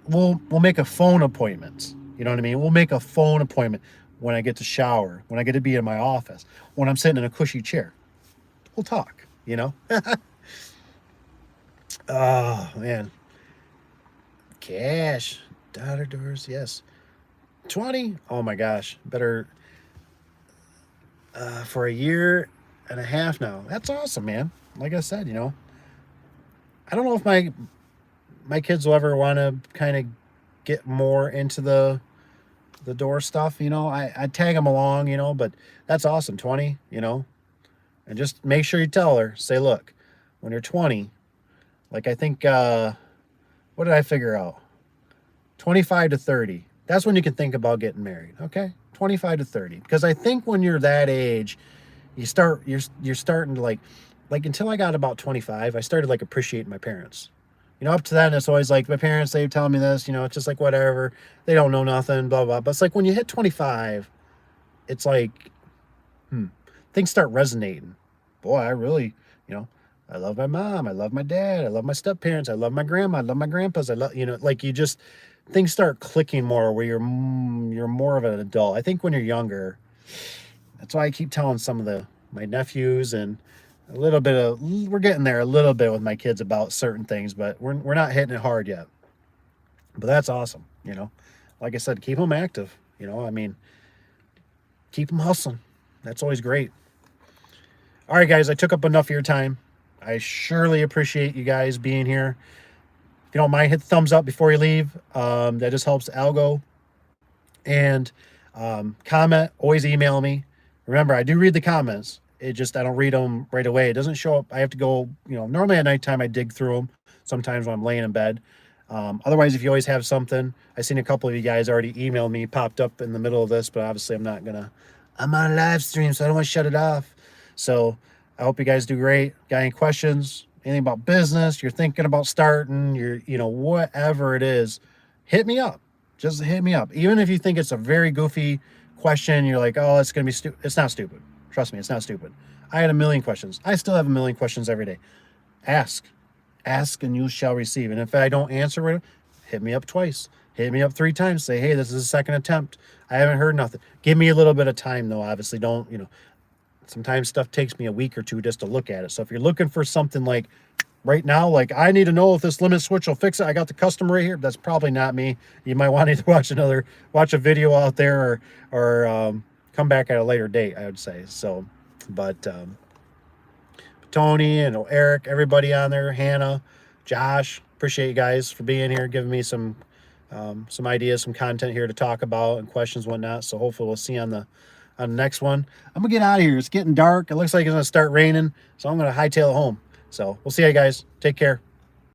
We'll make a phone appointment. You know what I mean? We'll make a phone appointment when I get to shower, when I get to be in my office, when I'm sitting in a cushy chair. We'll talk, Oh, man. Cash. Daughter doors, yes. 20? Oh, my gosh. Better for a year and a half now. That's awesome, man. Like I said, I don't know if my kids will ever want to kind of get more into the door stuff. I tag them along, but that's awesome. 20, and just make sure you tell her, say, look, when you're 20, like I think, what did I figure out? 25 to 30. That's when you can think about getting married. Okay. 25 to 30. Because I think when you're that age, you're starting to like until I got about 25, I started like appreciating my parents. Up to then, it's always like my parents, they tell me this, it's just like whatever. They don't know nothing, blah, blah. But it's like when you hit 25, it's like, things start resonating. Boy, I really, I love my mom. I love my dad. I love my step parents. I love my grandma. I love my grandpas. I love, like things start clicking more, where you're more of an adult. I think when you're younger, that's why I keep telling some of my nephews, and a little bit of, we're getting there a little bit with my kids about certain things, but we're not hitting it hard yet. But that's awesome, you know. Like I said, keep them active. You know, I mean, keep them hustling. That's always great. All right, guys, I took up enough of your time. I surely appreciate you guys being here. If you don't mind, hit the thumbs up before you leave. That just helps algo. And comment. Always email me. Remember, I do read the comments. It just, I don't read them right away. It doesn't show up. I have to go. Normally at nighttime I dig through them. Sometimes when I'm laying in bed. Otherwise, if you always have something, I seen a couple of you guys already emailed me, popped up in the middle of this, but obviously I'm on a live stream, so I don't want to shut it off. So I hope you guys do great. Got any questions? Anything about business? You're thinking about starting? Whatever it is, hit me up. Just hit me up. Even if you think it's a very goofy question, you're like, oh, it's gonna be stupid. It's not stupid. Trust me, it's not stupid. I had a million questions. I still have a million questions every day. Ask. Ask and you shall receive. And if I don't answer it, hit me up twice. Hit me up 3 times. Say, hey, this is a second attempt. I haven't heard nothing. Give me a little bit of time, though. Obviously, don't, sometimes stuff takes me a week or two just to look at it. So if you're looking for something like right now, like I need to know if this limit switch will fix it, I got the customer right here. That's probably not me. You might want to watch a video out there, or come back at a later date, I would say. So, but Tony and Eric, everybody on there, Hannah, Josh, appreciate you guys for being here, giving me some ideas, some content here to talk about, and questions, whatnot. So hopefully we'll see you on the next one. I'm gonna get out of here. It's getting dark. It looks like it's gonna start raining, so I'm gonna hightail it home. So we'll see you guys. Take care.